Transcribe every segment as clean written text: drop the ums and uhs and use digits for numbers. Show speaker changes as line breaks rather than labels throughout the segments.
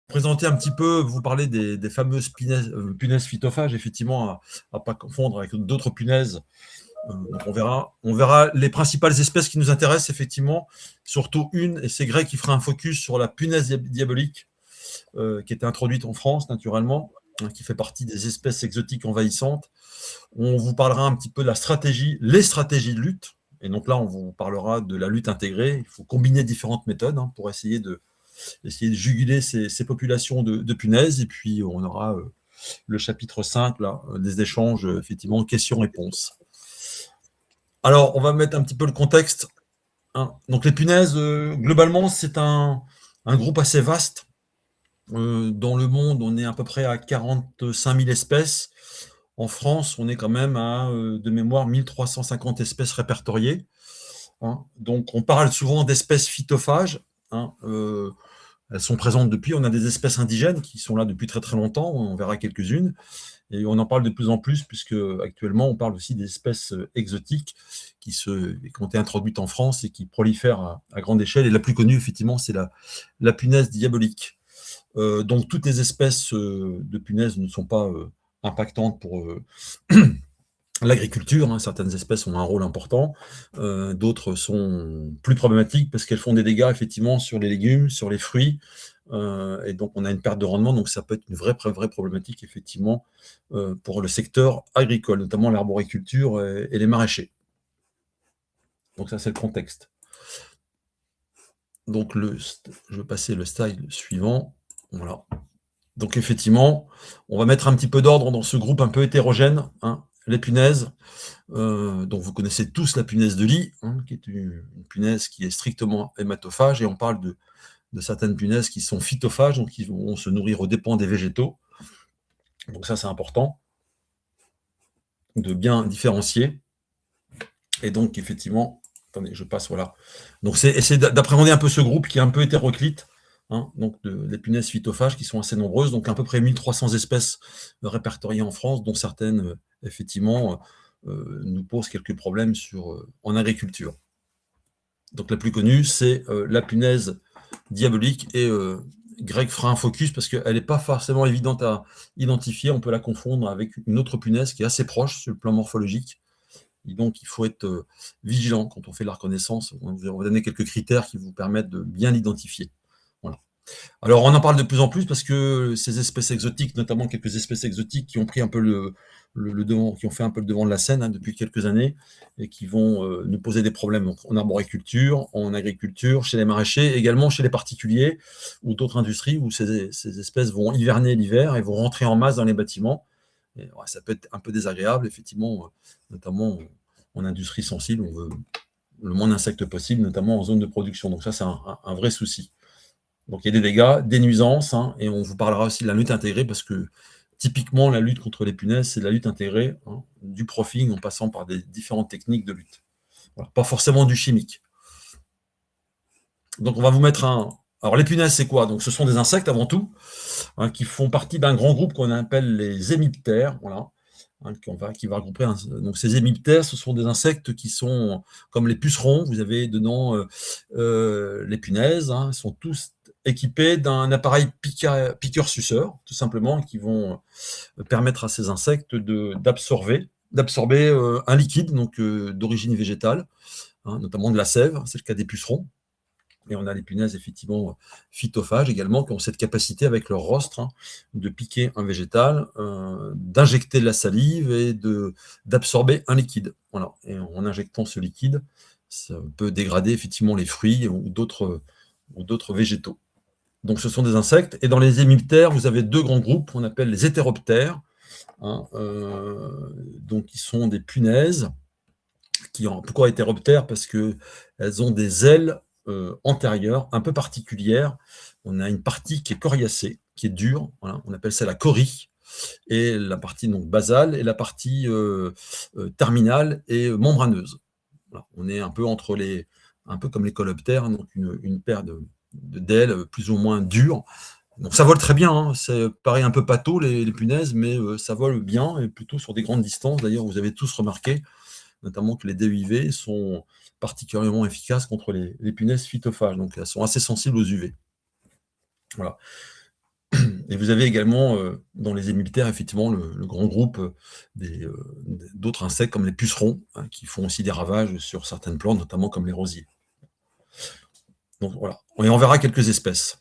présenter un petit peu, vous parler des fameuses punaises phytophages, effectivement, à pas confondre avec d'autres punaises. Donc on verra les principales espèces qui nous intéressent, effectivement, surtout une, et c'est Greg qui fera un focus sur la punaise diabolique, qui était introduite en France, naturellement, hein, qui fait partie des espèces exotiques envahissantes. On vous parlera un petit peu de la stratégie, les stratégies de lutte, et donc là, on vous parlera de la lutte intégrée. Il faut combiner différentes méthodes, hein, pour essayer de juguler ces populations de punaises. Et puis, on aura le chapitre 5, là, des échanges, effectivement, questions-réponses. Alors, on va mettre un petit peu le contexte, hein. Donc, les punaises, globalement, c'est un groupe assez vaste. Dans le monde, on est à peu près à 45 000 espèces. En France, on est quand même à, de mémoire, 1350 espèces répertoriées, hein. Donc, on parle souvent d'espèces phytophages, hein. Elles sont présentes depuis. On a des espèces indigènes qui sont là depuis très très longtemps. On verra quelques-unes. Et on en parle de plus en plus, puisque actuellement, on parle aussi des espèces exotiques qui ont été introduites en France et qui prolifèrent à grande échelle. Et la plus connue, effectivement, c'est la punaise diabolique. Donc, toutes les espèces de punaises ne sont pas impactantes pour l'agriculture, hein. Certaines espèces ont un rôle important, d'autres sont plus problématiques parce qu'elles font des dégâts, effectivement, sur les légumes, sur les fruits, et donc on a une perte de rendement, donc ça peut être une vraie problématique, effectivement, pour le secteur agricole, notamment l'arboriculture et les maraîchers. Donc ça, c'est le contexte. Donc je vais passer le slide suivant. Voilà. Donc effectivement, on va mettre un petit peu d'ordre dans ce groupe un peu hétérogène, hein, les punaises. Donc vous connaissez tous la punaise de lit, hein, qui est une punaise qui est strictement hématophage, et on parle de certaines punaises qui sont phytophages, donc qui vont se nourrir aux dépens des végétaux. Donc ça, c'est important de bien différencier. Et donc, effectivement, attendez, je passe, voilà. Donc, c'est essayer d'appréhender un peu ce groupe qui est un peu hétéroclite, hein, donc des punaises phytophages qui sont assez nombreuses, donc à peu près 1300 espèces répertoriées en France, dont certaines, effectivement, nous posent quelques problèmes en agriculture. Donc, la plus connue, c'est la punaise diabolique, et Greg fera un focus parce qu'elle n'est pas forcément évidente à identifier. On peut la confondre avec une autre punaise qui est assez proche sur le plan morphologique. Et donc, il faut être vigilant quand on fait la reconnaissance. On va donner quelques critères qui vous permettent de bien l'identifier. Voilà. Alors, on en parle de plus en plus parce que ces espèces exotiques, notamment quelques espèces exotiques qui ont pris un peu le devant, qui ont fait un peu le devant de la scène, hein, depuis quelques années, et qui vont nous poser des problèmes, donc, en arboriculture, en agriculture, chez les maraîchers, également chez les particuliers ou d'autres industries où ces espèces vont hiverner l'hiver et vont rentrer en masse dans les bâtiments. Et, ouais, ça peut être un peu désagréable, effectivement, notamment en industrie sensible. On veut le moins d'insectes possible, notamment en zone de production. Donc ça, c'est un vrai souci. Donc, il y a des dégâts, des nuisances, hein, et on vous parlera aussi de la lutte intégrée, parce que typiquement, la lutte contre les punaises, c'est la lutte intégrée, hein, du proofing en passant par des différentes techniques de lutte. Voilà, pas forcément du chimique. Donc, on va vous mettre un... Alors, les punaises, c'est quoi? Donc, ce sont des insectes, avant tout, hein, qui font partie d'un grand groupe qu'on appelle les hémiptères, voilà, hein, qui va regrouper... Donc, ces hémiptères, ce sont des insectes qui sont comme les pucerons. Vous avez dedans les punaises, hein, sont tous équipés d'un appareil piqueur-suceur, tout simplement, qui vont permettre à ces insectes d'absorber un liquide, donc d'origine végétale, hein, notamment de la sève, c'est le cas des pucerons. Et on a les punaises, effectivement, phytophages également, qui ont cette capacité, avec leur rostre, hein, de piquer un végétal, d'injecter de la salive et d'absorber un liquide. Voilà. Et en injectant ce liquide, ça peut dégrader effectivement les fruits ou d'autres végétaux. Donc, ce sont des insectes. Et dans les hémiptères, vous avez deux grands groupes qu'on appelle les hétéroptères, hein, donc, qui sont des punaises. Pourquoi hétéroptères? Parce qu'elles ont des ailes antérieures un peu particulières. On a une partie qui est coriacée, qui est dure. Voilà, on appelle ça la corie. Et la partie donc basale et la partie terminale est membraneuse. Voilà, on est un peu un peu comme les coléoptères, hein, donc une paire d'ailes plus ou moins dures. Donc ça vole très bien, hein. C'est pareil, un peu pâteau les punaises, mais ça vole bien, et plutôt sur des grandes distances. D'ailleurs, vous avez tous remarqué, notamment, que les DEIV sont particulièrement efficaces contre les punaises phytophages. Donc elles sont assez sensibles aux UV. Voilà. Et vous avez également, dans les hémiptères, effectivement, le grand groupe d'autres insectes comme les pucerons, hein, qui font aussi des ravages sur certaines plantes, notamment comme les rosiers. Donc voilà, et on verra quelques espèces.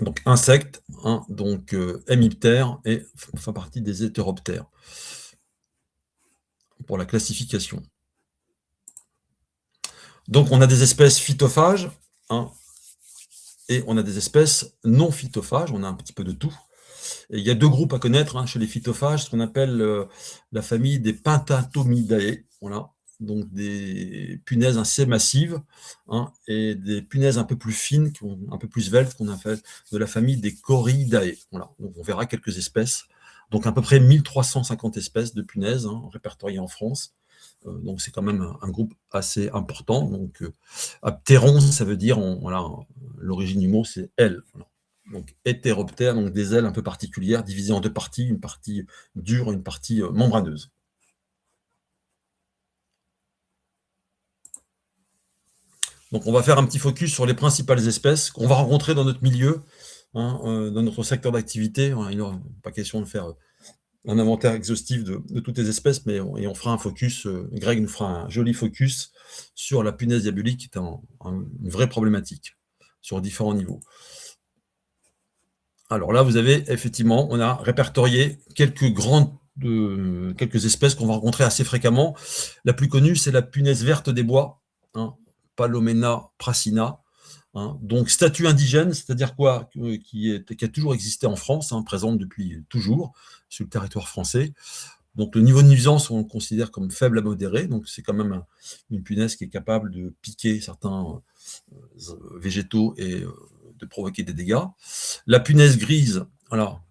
Donc insectes, hein, donc hémiptères et font partie des hétéroptères pour la classification. Donc on a des espèces phytophages, hein, et on a des espèces non phytophages, on a un petit peu de tout. Et il y a 2 groupes à connaître, hein, chez les phytophages, ce qu'on appelle la famille des Pentatomidae, voilà, donc des punaises assez massives, hein, et des punaises un peu plus fines, un peu plus sveltes, qu'on appelle de la famille des Coridae. Voilà, donc on verra quelques espèces. Donc à peu près 1350 espèces de punaises, hein, répertoriées en France. Donc c'est quand même un groupe assez important. Donc aptéron, ça veut dire, voilà, l'origine du mot c'est aile. Voilà. Donc hétéroptère, donc des ailes un peu particulières, divisées en 2 parties, une partie dure et une partie membraneuse. Donc on va faire un petit focus sur les principales espèces qu'on va rencontrer dans notre milieu, hein, dans notre secteur d'activité. Il n'est pas question de faire un inventaire exhaustif de toutes les espèces, mais on fera un focus, Greg nous fera un joli focus sur la punaise diabolique, qui est une vraie problématique sur différents niveaux. Alors là, vous avez effectivement, on a répertorié quelques espèces qu'on va rencontrer assez fréquemment. La plus connue, c'est la punaise verte des bois, hein, Palomena prasina. Hein, donc statut indigène, c'est-à-dire quoi, qui a toujours existé en France, hein, présente depuis toujours sur le territoire français. Donc le niveau de nuisance, on le considère comme faible à modéré, donc c'est quand même une punaise qui est capable de piquer certains végétaux et de provoquer des dégâts. La punaise grise, alors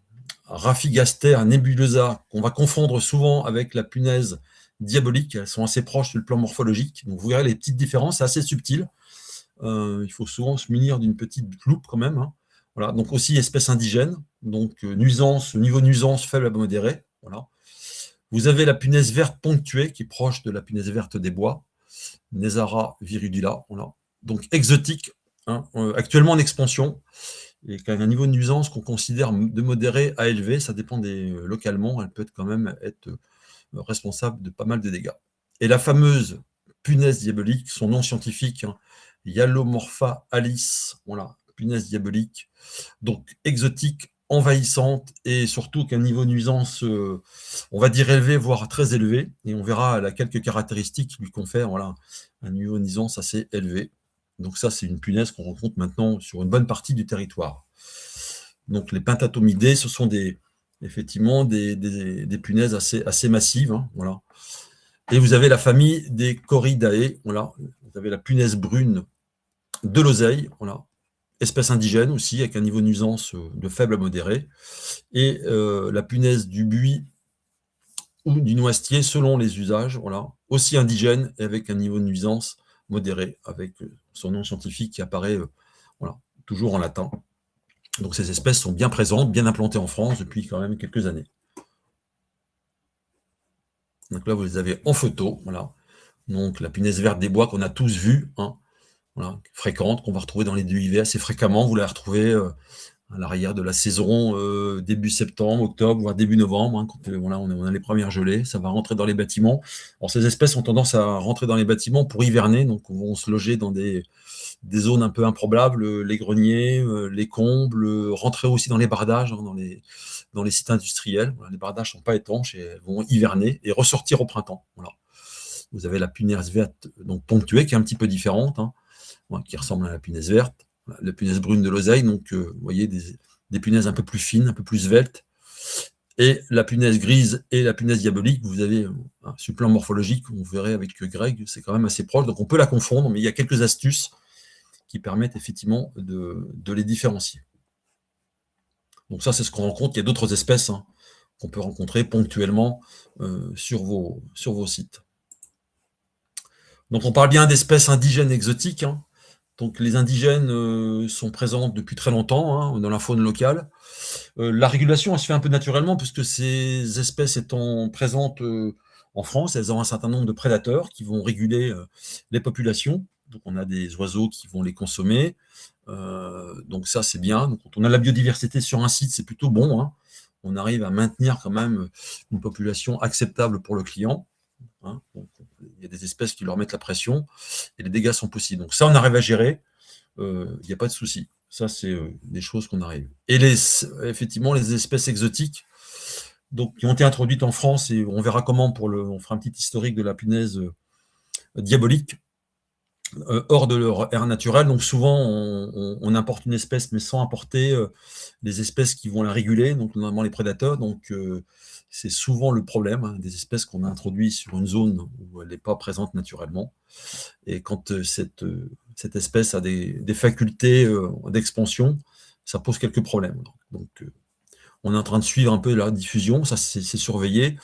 Rhaphigaster nebulosa, qu'on va confondre souvent avec la punaise diabolique, elles sont assez proches sur le plan morphologique, donc vous verrez les petites différences, c'est assez subtil. Il faut souvent se munir d'une petite loupe quand même. Hein. Voilà. Donc aussi espèce indigène, donc nuisance, niveau nuisance faible à modéré. Voilà. Vous avez la punaise verte ponctuée qui est proche de la punaise verte des bois, Nesara viridula. Voilà. Donc exotique, hein, actuellement en expansion, et qui a un niveau de nuisance qu'on considère de modéré à élevé. Ça dépend localement, elle peut quand même être responsable de pas mal de dégâts. Et la fameuse punaise diabolique, son nom scientifique, hein, Yalomorpha alice, voilà, punaise diabolique, donc exotique, envahissante, et surtout qu'un niveau de nuisance, on va dire élevé, voire très élevé, et on verra, elle a quelques caractéristiques qui lui confèrent, voilà, un niveau de nuisance assez élevé. Donc ça, c'est une punaise qu'on rencontre maintenant sur une bonne partie du territoire. Donc les Pentatomidés, ce sont effectivement des punaises assez massives, hein, voilà. Et vous avez la famille des Coridae, voilà. Vous avez la punaise brune de l'oseille, voilà. Espèce indigène aussi, avec un niveau de nuisance de faible à modéré. Et la punaise du buis ou du noisetier, selon les usages, voilà. Aussi indigène et avec un niveau de nuisance modéré, avec son nom scientifique qui apparaît voilà, toujours en latin. Donc ces espèces sont bien présentes, bien implantées en France depuis quand même quelques années. Donc là, vous les avez en photo, voilà. Donc la punaise verte des bois qu'on a tous vue, hein, voilà, fréquente, qu'on va retrouver dans les DUIV assez fréquemment. Vous la retrouvez à l'arrière de la saison, début septembre, octobre, voire début novembre, hein, quand voilà, on a les premières gelées, ça va rentrer dans les bâtiments. Alors ces espèces ont tendance à rentrer dans les bâtiments pour hiverner, donc vont se loger dans des zones un peu improbables, les greniers, les combles, rentrer aussi dans les bardages, hein, dans les sites industriels. Voilà, les bardages ne sont pas étanches et elles vont hiverner et ressortir au printemps. Voilà. Vous avez la punaise verte donc ponctuée qui est un petit peu différente, hein, qui ressemble à la punaise verte. La punaise brune de l'oseille, donc vous voyez des punaises un peu plus fines, un peu plus sveltes. Et la punaise grise et la punaise diabolique, vous avez, sur le plan morphologique, on verrait avec Greg, c'est quand même assez proche, donc on peut la confondre, mais il y a quelques astuces qui permettent effectivement de les différencier. Donc ça, c'est ce qu'on rencontre. Il y a d'autres espèces, hein, qu'on peut rencontrer ponctuellement sur vos sites. Donc on parle bien d'espèces indigènes exotiques, hein. Donc les indigènes sont présents depuis très longtemps, hein, dans la faune locale. La régulation, elle se fait un peu naturellement, puisque ces espèces étant présentes en France, elles ont un certain nombre de prédateurs qui vont réguler les populations. Donc on a des oiseaux qui vont les consommer, Donc ça, c'est bien. Donc, quand on a la biodiversité sur un site, c'est plutôt bon, hein. On arrive à maintenir quand même une population acceptable pour le client, hein. Donc, il y a des espèces qui leur mettent la pression et les dégâts sont possibles. Donc ça, on arrive à gérer, il n'y a pas de souci. Ça, c'est des choses qu'on arrive. Et effectivement, les espèces exotiques, donc, qui ont été introduites en France, et on verra comment on fera un petit historique de la punaise diabolique, hors de leur aire naturelle. Donc souvent, on importe une espèce, mais sans importer les espèces qui vont la réguler, donc notamment les prédateurs. Donc c'est souvent le problème, hein, des espèces qu'on a introduites sur une zone où elle n'est pas présente naturellement. Et quand cette espèce a des facultés d'expansion, ça pose quelques problèmes. Donc on est en train de suivre un peu la diffusion, ça c'est surveillé,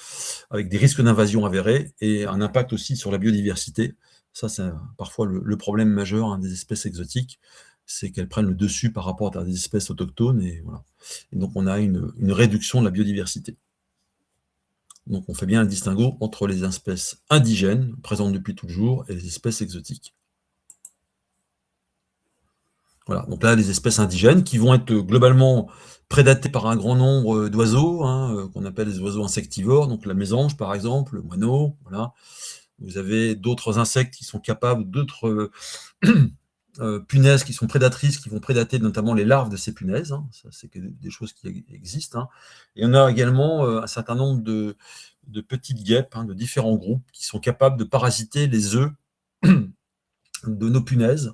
avec des risques d'invasion avérés et un impact aussi sur la biodiversité. Ça, c'est parfois le problème majeur, hein, des espèces exotiques, c'est qu'elles prennent le dessus par rapport à des espèces autochtones, et voilà. Et donc on a une réduction de la biodiversité. Donc on fait bien un distinguo entre les espèces indigènes, présentes depuis toujours, et les espèces exotiques. Voilà, donc là, les espèces indigènes qui vont être globalement prédatées par un grand nombre d'oiseaux, hein, qu'on appelle les oiseaux insectivores, donc la mésange par exemple, le moineau, voilà. Vous avez d'autres insectes qui sont capables, d'autres punaises qui sont prédatrices, qui vont prédater notamment les larves de ces punaises, hein. Ça, c'est des choses qui existent, hein. Et on a également un certain nombre de petites guêpes, hein, de différents groupes, qui sont capables de parasiter les œufs de nos punaises.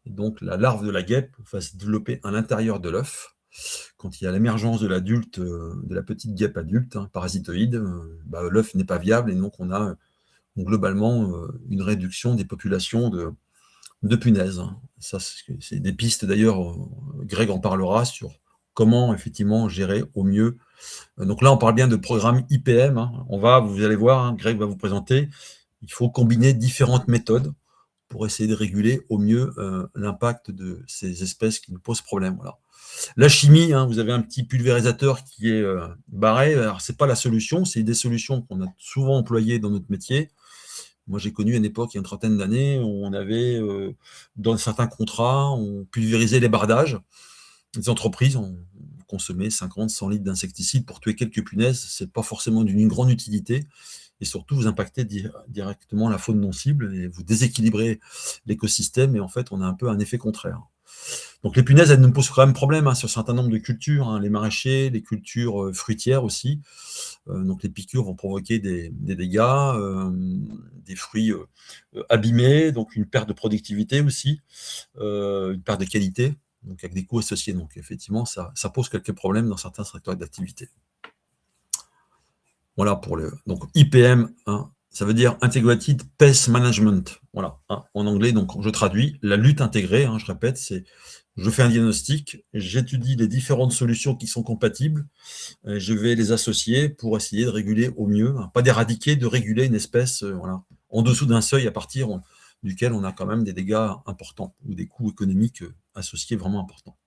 Donc la larve de la guêpe va se développer à l'intérieur de l'œuf. Quand il y a l'émergence de l'adulte, de la petite guêpe adulte, hein, parasitoïde, l'œuf n'est pas viable, et donc on a globalement une réduction des populations de punaises. Ça, c'est des pistes d'ailleurs, Greg en parlera sur comment effectivement gérer au mieux. Donc là, on parle bien de programme IPM, hein. Vous allez voir, hein, Greg va vous présenter, il faut combiner différentes méthodes pour essayer de réguler au mieux l'impact de ces espèces qui nous posent problème. Voilà. La chimie, hein, vous avez un petit pulvérisateur qui est barré. Alors, ce n'est pas la solution, c'est des solutions qu'on a souvent employées dans notre métier. Moi, j'ai connu à une époque, il y a une trentaine d'années, où on avait, dans certains contrats, on pulvérisait les bardages. Les entreprises ont consommé 50, 100 litres d'insecticides pour tuer quelques punaises. Ce n'est pas forcément d'une grande utilité. Et surtout, vous impactez directement la faune non cible et vous déséquilibrez l'écosystème. Et en fait, on a un peu un effet contraire. Donc les punaises, elles nous posent quand même problème, hein, sur un certain nombre de cultures, hein, les maraîchers, les cultures fruitières aussi. Donc les piqûres vont provoquer des dégâts, des fruits abîmés, donc une perte de productivité aussi, une perte de qualité, donc avec des coûts associés. Donc effectivement, ça pose quelques problèmes dans certains secteurs d'activité. Voilà pour donc IPM, hein, ça veut dire Integrated Pest Management. Voilà, hein, en anglais, donc je traduis, la lutte intégrée, hein, je répète, c'est je fais un diagnostic, j'étudie les différentes solutions qui sont compatibles, je vais les associer pour essayer de réguler au mieux, hein, pas d'éradiquer, de réguler une espèce, voilà, en dessous d'un seuil à partir duquel on a quand même des dégâts importants ou des coûts économiques associés vraiment importants.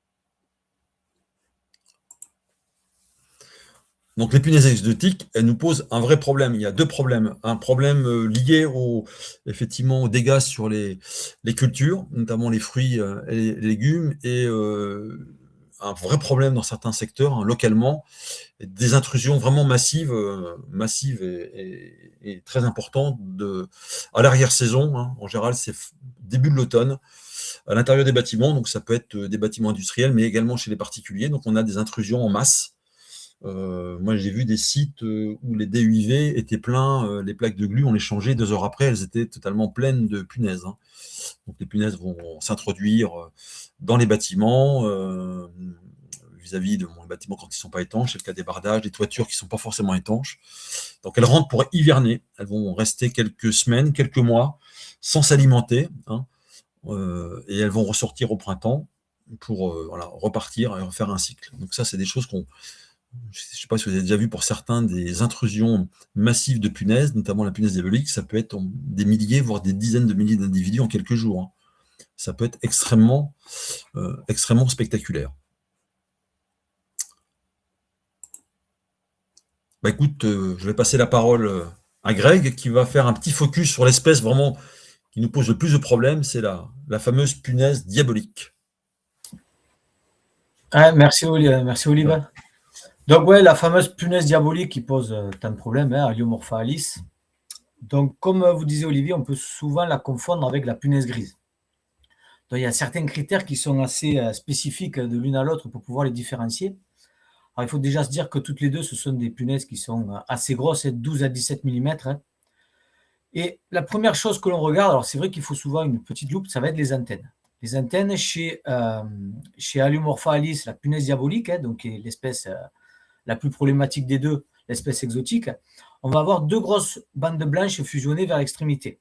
Donc les punaises exotiques, elles nous posent un vrai problème. Il y a deux problèmes. Un problème lié effectivement aux dégâts sur les cultures, notamment les fruits et les légumes, et un vrai problème dans certains secteurs, hein, localement, des intrusions vraiment massives, et très importantes à l'arrière-saison, hein. En général, c'est début de l'automne, à l'intérieur des bâtiments. Donc ça peut être des bâtiments industriels, mais également chez les particuliers. Donc on a des intrusions en masse. Moi, j'ai vu des sites où les DUV étaient pleins, les plaques de glu, on les changeait 2 heures après, elles étaient totalement pleines de punaises, hein. Donc les punaises vont s'introduire dans les bâtiments, vis-à-vis de mon bâtiment quand ils ne sont pas étanches. C'est le cas des bardages, des toitures qui ne sont pas forcément étanches. Donc elles rentrent pour hiverner, elles vont rester quelques semaines, quelques mois, sans s'alimenter, hein, et elles vont ressortir au printemps pour voilà, repartir et refaire un cycle. Donc ça, c'est des choses je ne sais pas si vous avez déjà vu pour certains des intrusions massives de punaises, notamment la punaise diabolique, ça peut être des milliers, voire des dizaines de milliers d'individus en quelques jours, hein. Ça peut être extrêmement spectaculaire. Écoute, je vais passer la parole à Greg, qui va faire un petit focus sur l'espèce vraiment qui nous pose le plus de problèmes, c'est la fameuse punaise diabolique.
Ouais, merci, merci Olivier. Donc, ouais, la fameuse punaise diabolique qui pose tant de problèmes, hein, Haliomorpha alice. Donc, comme vous disiez Olivier, on peut souvent la confondre avec la punaise grise. Donc, il y a certains critères qui sont assez spécifiques de l'une à l'autre pour pouvoir les différencier. Alors, il faut déjà se dire que toutes les deux, ce sont des punaises qui sont assez grosses, 12 à 17 mm. Hein. Et la première chose que l'on regarde, alors c'est vrai qu'il faut souvent une petite loupe, ça va être les antennes. Les antennes chez Haliomorpha alice, la punaise diabolique, hein, donc qui est l'espèce la plus problématique des deux, l'espèce exotique, on va avoir deux grosses bandes blanches fusionnées vers l'extrémité.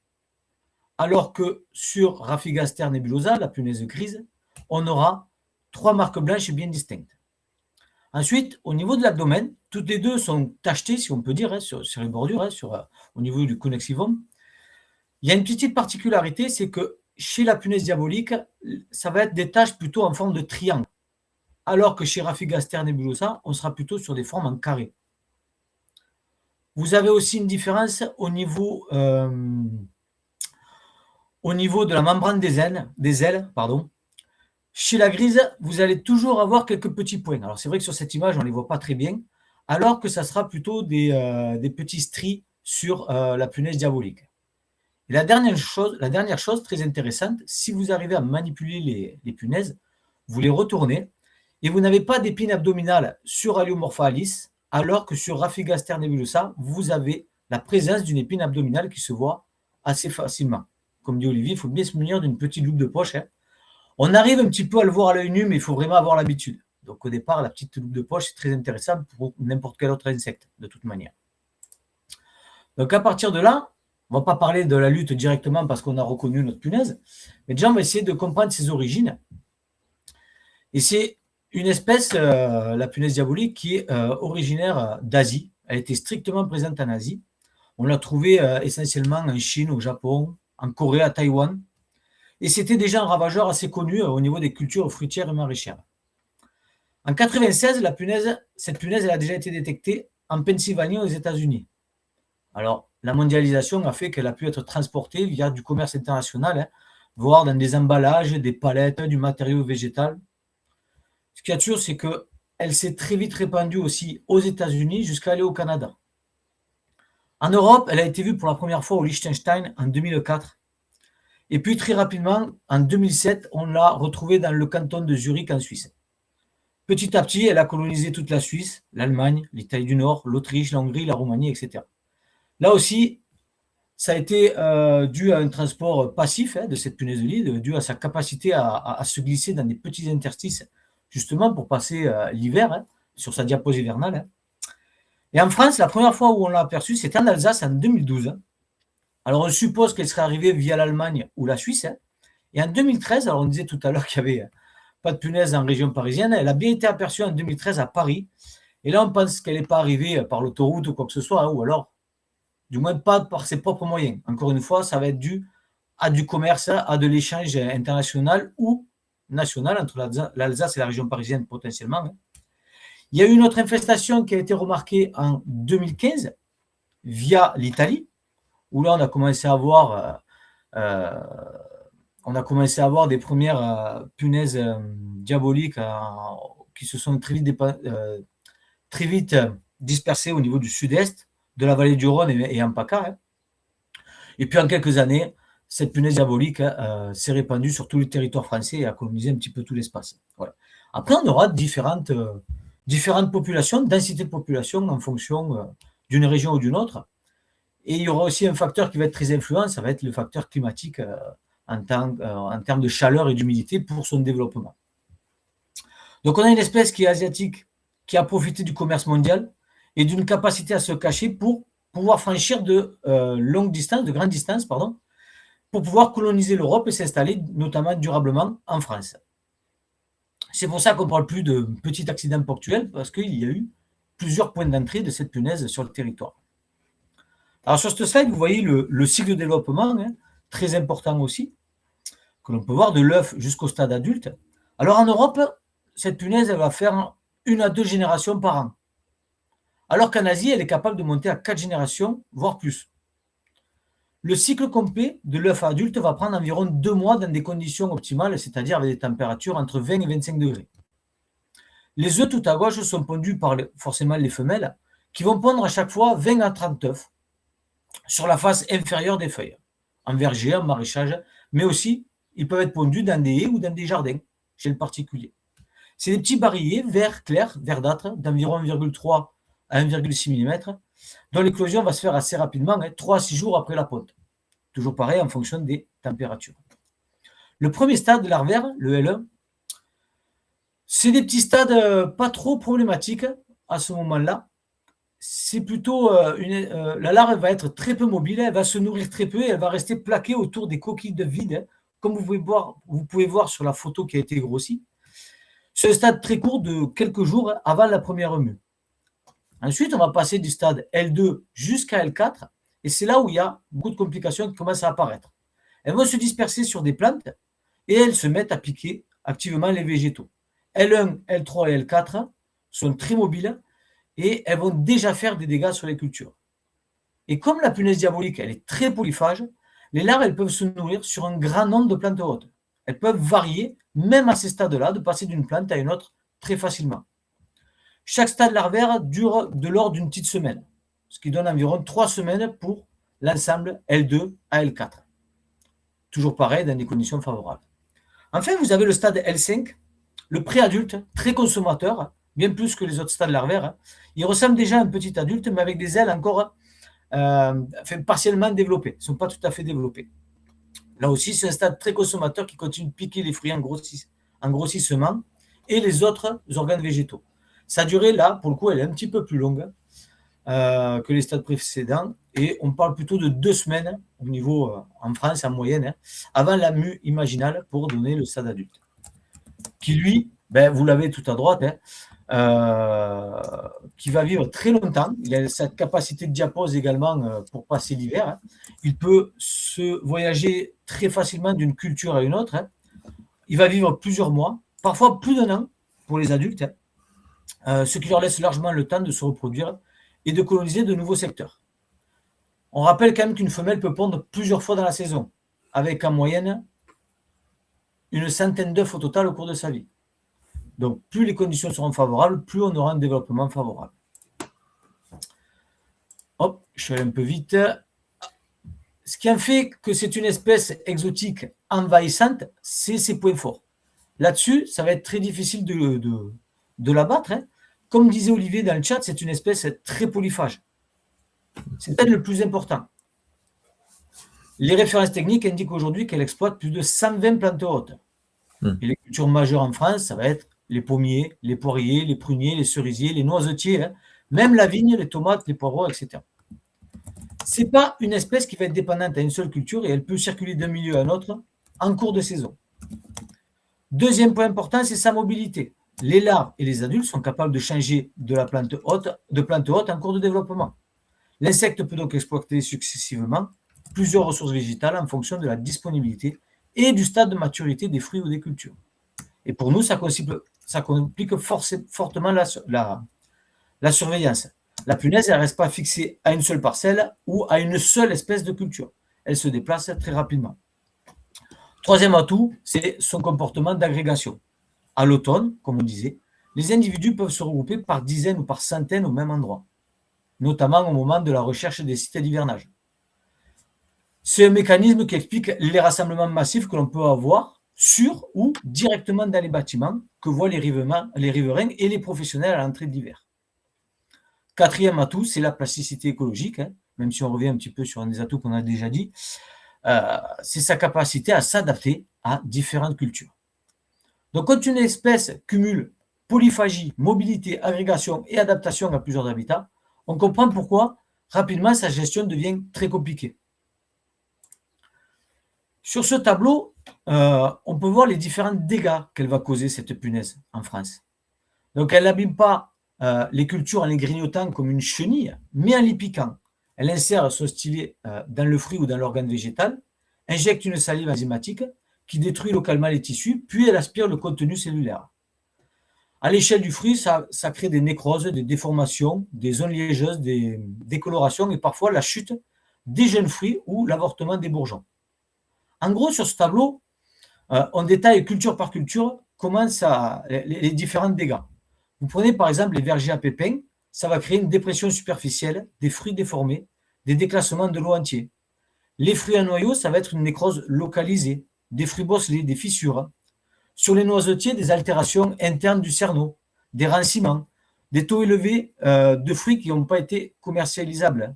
Alors que sur Rhaphigaster nebulosa, la punaise grise, on aura trois marques blanches bien distinctes. Ensuite, au niveau de l'abdomen, toutes les deux sont tachetées, si on peut dire, hein, sur les bordures, hein, au niveau du connexivum. Il y a une petite particularité, c'est que chez la punaise diabolique, ça va être des taches plutôt en forme de triangle, alors que chez Rhaphigaster nebulosa, on sera plutôt sur des formes en carré. Vous avez aussi une différence au niveau de la membrane des ailes. Chez la grise, vous allez toujours avoir quelques petits points. Alors c'est vrai que sur cette image, on ne les voit pas très bien, alors que ça sera plutôt des petits stries sur la punaise diabolique. Et la dernière chose très intéressante, si vous arrivez à manipuler les punaises, vous les retournez et vous n'avez pas d'épine abdominale sur Haliomorpha alice, alors que sur Rhaphigaster nebulosa, vous avez la présence d'une épine abdominale qui se voit assez facilement. Comme dit Olivier, il faut bien se munir d'une petite loupe de poche. Hein. On arrive un petit peu à le voir à l'œil nu, mais il faut vraiment avoir l'habitude. Donc au départ, la petite loupe de poche, c'est très intéressant pour n'importe quel autre insecte, de toute manière. Donc à partir de là, on ne va pas parler de la lutte directement parce qu'on a reconnu notre punaise, mais déjà on va essayer de comprendre ses origines. Et c'est une espèce, la punaise diabolique, qui est originaire d'Asie. Elle était strictement présente en Asie. On l'a trouvée essentiellement en Chine, au Japon, en Corée, à Taïwan. Et c'était déjà un ravageur assez connu au niveau des cultures fruitières et maraîchères. En 1996, cette punaise elle a déjà été détectée en Pennsylvanie, aux États-Unis. Alors, la mondialisation a fait qu'elle a pu être transportée via du commerce international, hein, voire dans des emballages, des palettes, du matériau végétal. Ce qu'il y a de sûr, c'est qu'elle s'est très vite répandue aussi aux États-Unis jusqu'à aller au Canada. En Europe, elle a été vue pour la première fois au Liechtenstein en 2004. Et puis très rapidement, en 2007, on l'a retrouvée dans le canton de Zurich en Suisse. Petit à petit, elle a colonisé toute la Suisse, l'Allemagne, l'Italie du Nord, l'Autriche, la Hongrie, la Roumanie, etc. Là aussi, ça a été dû à un transport passif de cette punaise de lit, dû à sa capacité à se glisser dans des petits interstices, justement pour passer l'hiver sur sa diapose hivernale. Hein. Et en France, la première fois où on l'a aperçue, c'était en Alsace en 2012. Alors on suppose qu'elle serait arrivée via l'Allemagne ou la Suisse. Hein. Et en 2013, alors on disait tout à l'heure qu'il n'y avait pas de punaise en région parisienne, elle a bien été aperçue en 2013 à Paris. Et là, on pense qu'elle n'est pas arrivée par l'autoroute ou quoi que ce soit, hein, ou alors, du moins pas par ses propres moyens. Encore une fois, ça va être dû à du commerce, à de l'échange international ou national entre l'Alsace et la région parisienne potentiellement. Hein. Il y a eu une autre infestation qui a été remarquée en 2015 via l'Italie, où là on a commencé à voir des premières punaises diaboliques qui se sont très vite dispersées au niveau du sud-est, de la vallée du Rhône et en PACA. Hein. Et puis en quelques années, cette punaise diabolique s'est répandue sur tout le territoire français et a colonisé un petit peu tout l'espace. Voilà. Après, on aura différentes populations, densités de population en fonction d'une région ou d'une autre. Et il y aura aussi un facteur qui va être très influent, ça va être le facteur climatique en termes de chaleur et d'humidité pour son développement. Donc on a une espèce qui est asiatique, qui a profité du commerce mondial et d'une capacité à se cacher pour pouvoir franchir de grandes distances, pour pouvoir coloniser l'Europe et s'installer notamment durablement en France. C'est pour ça qu'on ne parle plus de petit accident ponctuel, parce qu'il y a eu plusieurs points d'entrée de cette punaise sur le territoire. Alors sur ce slide, vous voyez le cycle de développement, hein, très important aussi, que l'on peut voir de l'œuf jusqu'au stade adulte. Alors en Europe, cette punaise, elle va faire 1 à 2 générations par an. Alors qu'en Asie, elle est capable de monter à 4 générations, voire plus. Le cycle complet de l'œuf adulte va prendre environ 2 mois dans des conditions optimales, c'est-à-dire avec des températures entre 20 et 25 degrés. Les œufs tout à gauche sont pondus par forcément les femelles, qui vont pondre à chaque fois 20 à 30 œufs sur la face inférieure des feuilles, en verger, en maraîchage, mais aussi ils peuvent être pondus dans des haies ou dans des jardins, chez le particulier. C'est des petits barillet vert clair, verdâtre, d'environ 1,3 à 1,6 mm, dont l'éclosion va se faire assez rapidement, 3 à 6 jours après la ponte. Toujours pareil en fonction des températures. Le premier stade larvaire, le L1, c'est des petits stades pas trop problématiques à ce moment-là. C'est plutôt la larve va être très peu mobile, elle va se nourrir très peu et elle va rester plaquée autour des coquilles de vide, comme vous pouvez voir sur la photo qui a été grossie. C'est un stade très court de quelques jours avant la première mue. Ensuite, on va passer du stade L2 jusqu'à L4 et c'est là où il y a beaucoup de complications qui commencent à apparaître. Elles vont se disperser sur des plantes et elles se mettent à piquer activement les végétaux. L1, L3 et L4 sont très mobiles et elles vont déjà faire des dégâts sur les cultures. Et comme la punaise diabolique, elle est très polyphage, les larves, elles peuvent se nourrir sur un grand nombre de plantes hôtes. Elles peuvent varier, même à ces stades-là, de passer d'une plante à une autre très facilement. Chaque stade larvaire dure de l'ordre d'une petite semaine, ce qui donne environ 3 semaines pour l'ensemble L2 à L4. Toujours pareil, dans des conditions favorables. Enfin, vous avez le stade L5, le préadulte, très consommateur, bien plus que les autres stades larvaires. Il ressemble déjà à un petit adulte, mais avec des ailes encore partiellement développées. Ils ne sont pas tout à fait développés. Là aussi, c'est un stade très consommateur qui continue de piquer les fruits en grossissement et les autres organes végétaux. Sa durée, là, pour le coup, elle est un petit peu plus longue que les stades précédents et on parle plutôt de 2 semaines au niveau, en France, en moyenne, avant la mue imaginale pour donner le stade adulte. Qui, lui, vous l'avez tout à droite, qui va vivre très longtemps. Il a cette capacité de diapause également pour passer l'hiver. Il peut se voyager très facilement d'une culture à une autre. Il va vivre plusieurs mois, parfois plus d'1 an pour les adultes, ce qui leur laisse largement le temps de se reproduire et de coloniser de nouveaux secteurs. On rappelle quand même qu'une femelle peut pondre plusieurs fois dans la saison, avec en moyenne une centaine d'œufs au total au cours de sa vie. Donc, plus les conditions seront favorables, plus on aura un développement favorable. Hop, je suis allé un peu vite. Ce qui en fait que c'est une espèce exotique envahissante, c'est ses points forts. Là-dessus, ça va être très difficile de l'abattre. Comme disait Olivier dans le chat, c'est une espèce très polyphage. C'est peut-être le plus important. Les références techniques indiquent aujourd'hui qu'elle exploite plus de 120 plantes hôtes. Et les cultures majeures en France, ça va être les pommiers, les poiriers, les pruniers, les cerisiers, les noisetiers, même la vigne, les tomates, les poireaux, etc. Ce n'est pas une espèce qui va être dépendante à une seule culture et elle peut circuler d'un milieu à un autre en cours de saison. Deuxième point important, c'est sa mobilité. Les larves et les adultes sont capables de changer de plante haute en cours de développement. L'insecte peut donc exploiter successivement plusieurs ressources végétales en fonction de la disponibilité et du stade de maturité des fruits ou des cultures. Et pour nous, ça complique fortement la surveillance. La punaise, elle ne reste pas fixée à une seule parcelle ou à une seule espèce de culture. Elle se déplace très rapidement. Troisième atout, c'est son comportement d'agrégation. À l'automne, comme on disait, les individus peuvent se regrouper par dizaines ou par centaines au même endroit, notamment au moment de la recherche des sites d'hivernage. C'est un mécanisme qui explique les rassemblements massifs que l'on peut avoir sur ou directement dans les bâtiments que voient les riverains et les professionnels à l'entrée de l'hiver. Quatrième atout, c'est la plasticité écologique, même si on revient un petit peu sur un des atouts qu'on a déjà dit, c'est sa capacité à s'adapter à différentes cultures. Donc, quand une espèce cumule polyphagie, mobilité, agrégation et adaptation à plusieurs habitats, on comprend pourquoi rapidement sa gestion devient très compliquée. Sur ce tableau, on peut voir les différents dégâts qu'elle va causer, cette punaise, en France. Donc, elle n'abîme pas les cultures en les grignotant comme une chenille, mais en les piquant. Elle insère son stylet dans le fruit ou dans l'organe végétal, injecte une salive enzymatique qui détruit localement les tissus, puis elle aspire le contenu cellulaire. À l'échelle du fruit, ça crée des nécroses, des déformations, des zones liégeuses, des décolorations et parfois la chute des jeunes fruits ou l'avortement des bourgeons. En gros, sur ce tableau, on détaille culture par culture comment les différents dégâts. Vous prenez par exemple les vergers à pépins, ça va créer une dépression superficielle, des fruits déformés, des déclassements de l'eau entier. Les fruits à noyaux, ça va être une nécrose localisée, des fruits bosselés, des fissures. Sur les noisetiers, des altérations internes du cerneau, des ranciments, des taux élevés de fruits qui n'ont pas été commercialisables.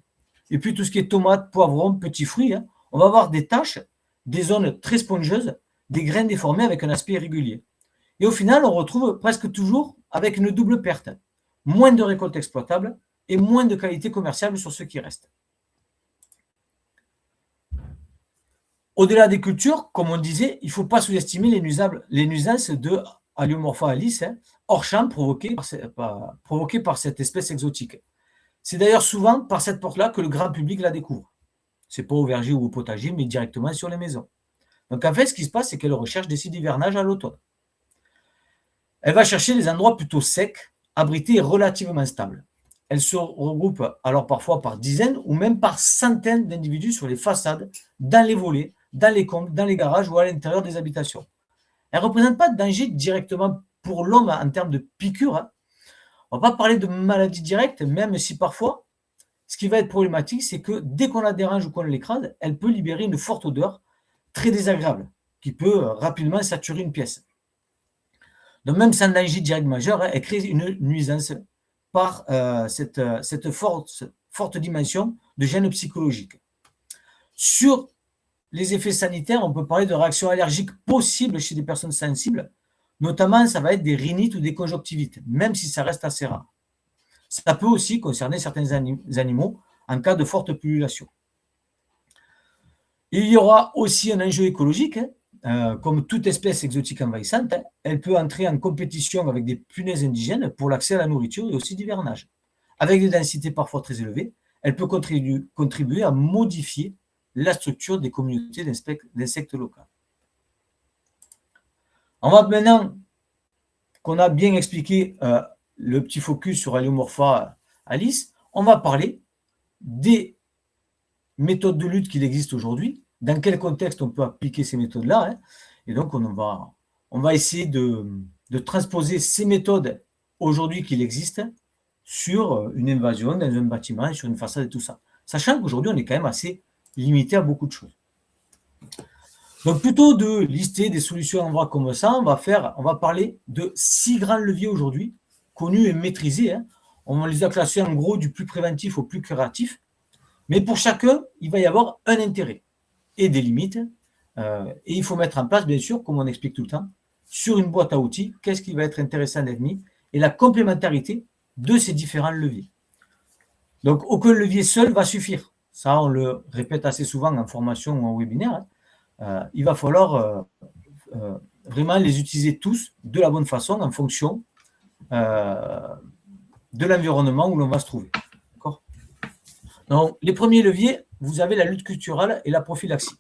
Et puis tout ce qui est tomates, poivrons, petits fruits, on va avoir des taches, des zones très spongieuses, des graines déformées avec un aspect irrégulier. Et au final, on retrouve presque toujours avec une double perte. Moins de récoltes exploitables et moins de qualité commerciale sur ce qui reste. Au-delà des cultures, comme on disait, il ne faut pas sous-estimer les nuisances de Allomorpha alice, hors champ provoquées par cette espèce exotique. C'est d'ailleurs souvent par cette porte-là que le grand public la découvre. Ce n'est pas au verger ou au potager, mais directement sur les maisons. Donc en fait, ce qui se passe, c'est qu'elle recherche des sites d'hivernage à l'automne. Elle va chercher des endroits plutôt secs, abrités et relativement stables. Elle se regroupe alors parfois par dizaines ou même par centaines d'individus sur les façades, dans les volets, dans les combles, dans les garages ou à l'intérieur des habitations. Elle ne représente pas de danger directement pour l'homme en termes de piqûres. On ne va pas parler de maladie directe, même si parfois, ce qui va être problématique, c'est que dès qu'on la dérange ou qu'on l'écrase, elle peut libérer une forte odeur très désagréable qui peut rapidement saturer une pièce. Donc même sans danger direct majeur, elle crée une nuisance par cette forte dimension de gêne psychologique. Sur les effets sanitaires, on peut parler de réactions allergiques possibles chez des personnes sensibles. Notamment, ça va être des rhinites ou des conjonctivites, même si ça reste assez rare. Ça peut aussi concerner certains animaux en cas de forte pullulation. Il y aura aussi un enjeu écologique. Comme toute espèce exotique envahissante, elle peut entrer en compétition avec des punaises indigènes pour l'accès à la nourriture et aussi d'hivernage. Avec des densités parfois très élevées, elle peut contribuer à modifier la structure des communautés d'insectes locales. On va maintenant qu'on a bien expliqué le petit focus sur Allomorpha alice, on va parler des méthodes de lutte qu'il existe aujourd'hui, dans quel contexte on peut appliquer ces méthodes-là. Et donc, on va essayer de transposer ces méthodes aujourd'hui qu'il existe sur une invasion dans un bâtiment, sur une façade et tout ça. Sachant qu'aujourd'hui, on est quand même assez limité à beaucoup de choses. Donc, plutôt de lister des solutions en vrac comme ça, on va parler de 6 grands leviers aujourd'hui, connus et maîtrisés. On les a classés en gros du plus préventif au plus curatif. Mais pour chacun, il va y avoir un intérêt et des limites. Et il faut mettre en place, bien sûr, comme on explique tout le temps, sur une boîte à outils, qu'est-ce qui va être intéressant d'être mis et la complémentarité de ces différents leviers. Donc, aucun levier seul va suffire. Ça, on le répète assez souvent en formation ou en webinaire. Il va falloir vraiment les utiliser tous de la bonne façon en fonction de l'environnement où l'on va se trouver. D'accord ? Donc, les premiers leviers, vous avez la lutte culturelle et la prophylaxie.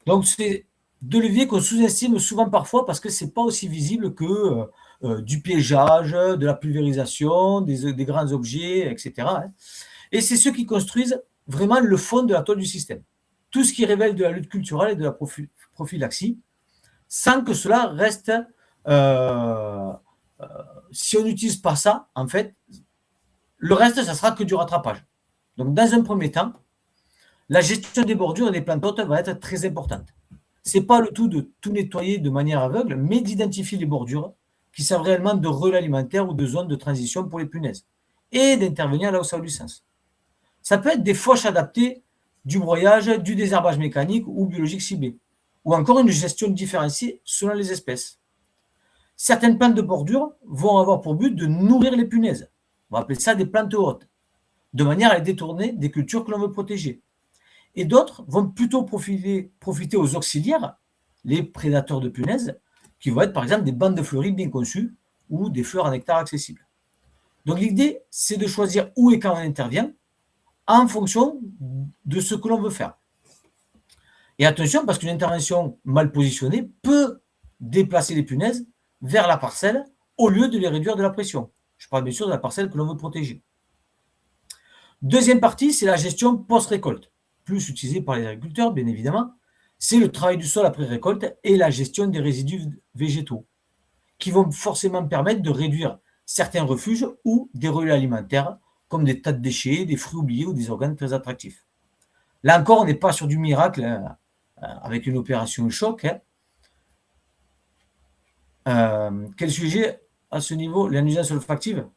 Donc, c'est 2 leviers qu'on sous-estime souvent parfois parce que ce n'est pas aussi visible que du piégeage, de la pulvérisation, des grands objets, etc. Et c'est ceux qui construisent vraiment le fond de la toile du système. Tout ce qui révèle de la lutte culturelle et de la prophylaxie, sans que cela reste... si on n'utilise pas ça, en fait, le reste, ça sera que du rattrapage. Donc, dans un premier temps, la gestion des bordures et des plantes hôtes va être très importante. Ce n'est pas le tout de tout nettoyer de manière aveugle, mais d'identifier les bordures qui servent réellement de relais alimentaire ou de zone de transition pour les punaises et d'intervenir là où ça a du sens. Ça peut être des fauches adaptées, du broyage, du désherbage mécanique ou biologique ciblé, ou encore une gestion différenciée selon les espèces. Certaines plantes de bordure vont avoir pour but de nourrir les punaises. On va appeler ça des plantes hôtes, de manière à les détourner des cultures que l'on veut protéger. Et d'autres vont plutôt profiter aux auxiliaires, les prédateurs de punaises, qui vont être par exemple des bandes de fleuris bien conçues ou des fleurs à nectar accessibles. Donc l'idée, c'est de choisir où et quand on intervient en fonction de ce que l'on veut faire. Et attention, parce qu'une intervention mal positionnée peut déplacer les punaises vers la parcelle au lieu de les réduire de la pression. Je parle bien sûr de la parcelle que l'on veut protéger. Deuxième partie, c'est la gestion post-récolte, plus utilisée par les agriculteurs, bien évidemment. C'est le travail du sol après récolte et la gestion des résidus végétaux, qui vont forcément permettre de réduire certains refuges ou des relais alimentaires, comme des tas de déchets, des fruits oubliés ou des organes très attractifs. Là encore, on n'est pas sur du miracle avec une opération choc. Quel sujet à ce niveau? La nuisance olfactive?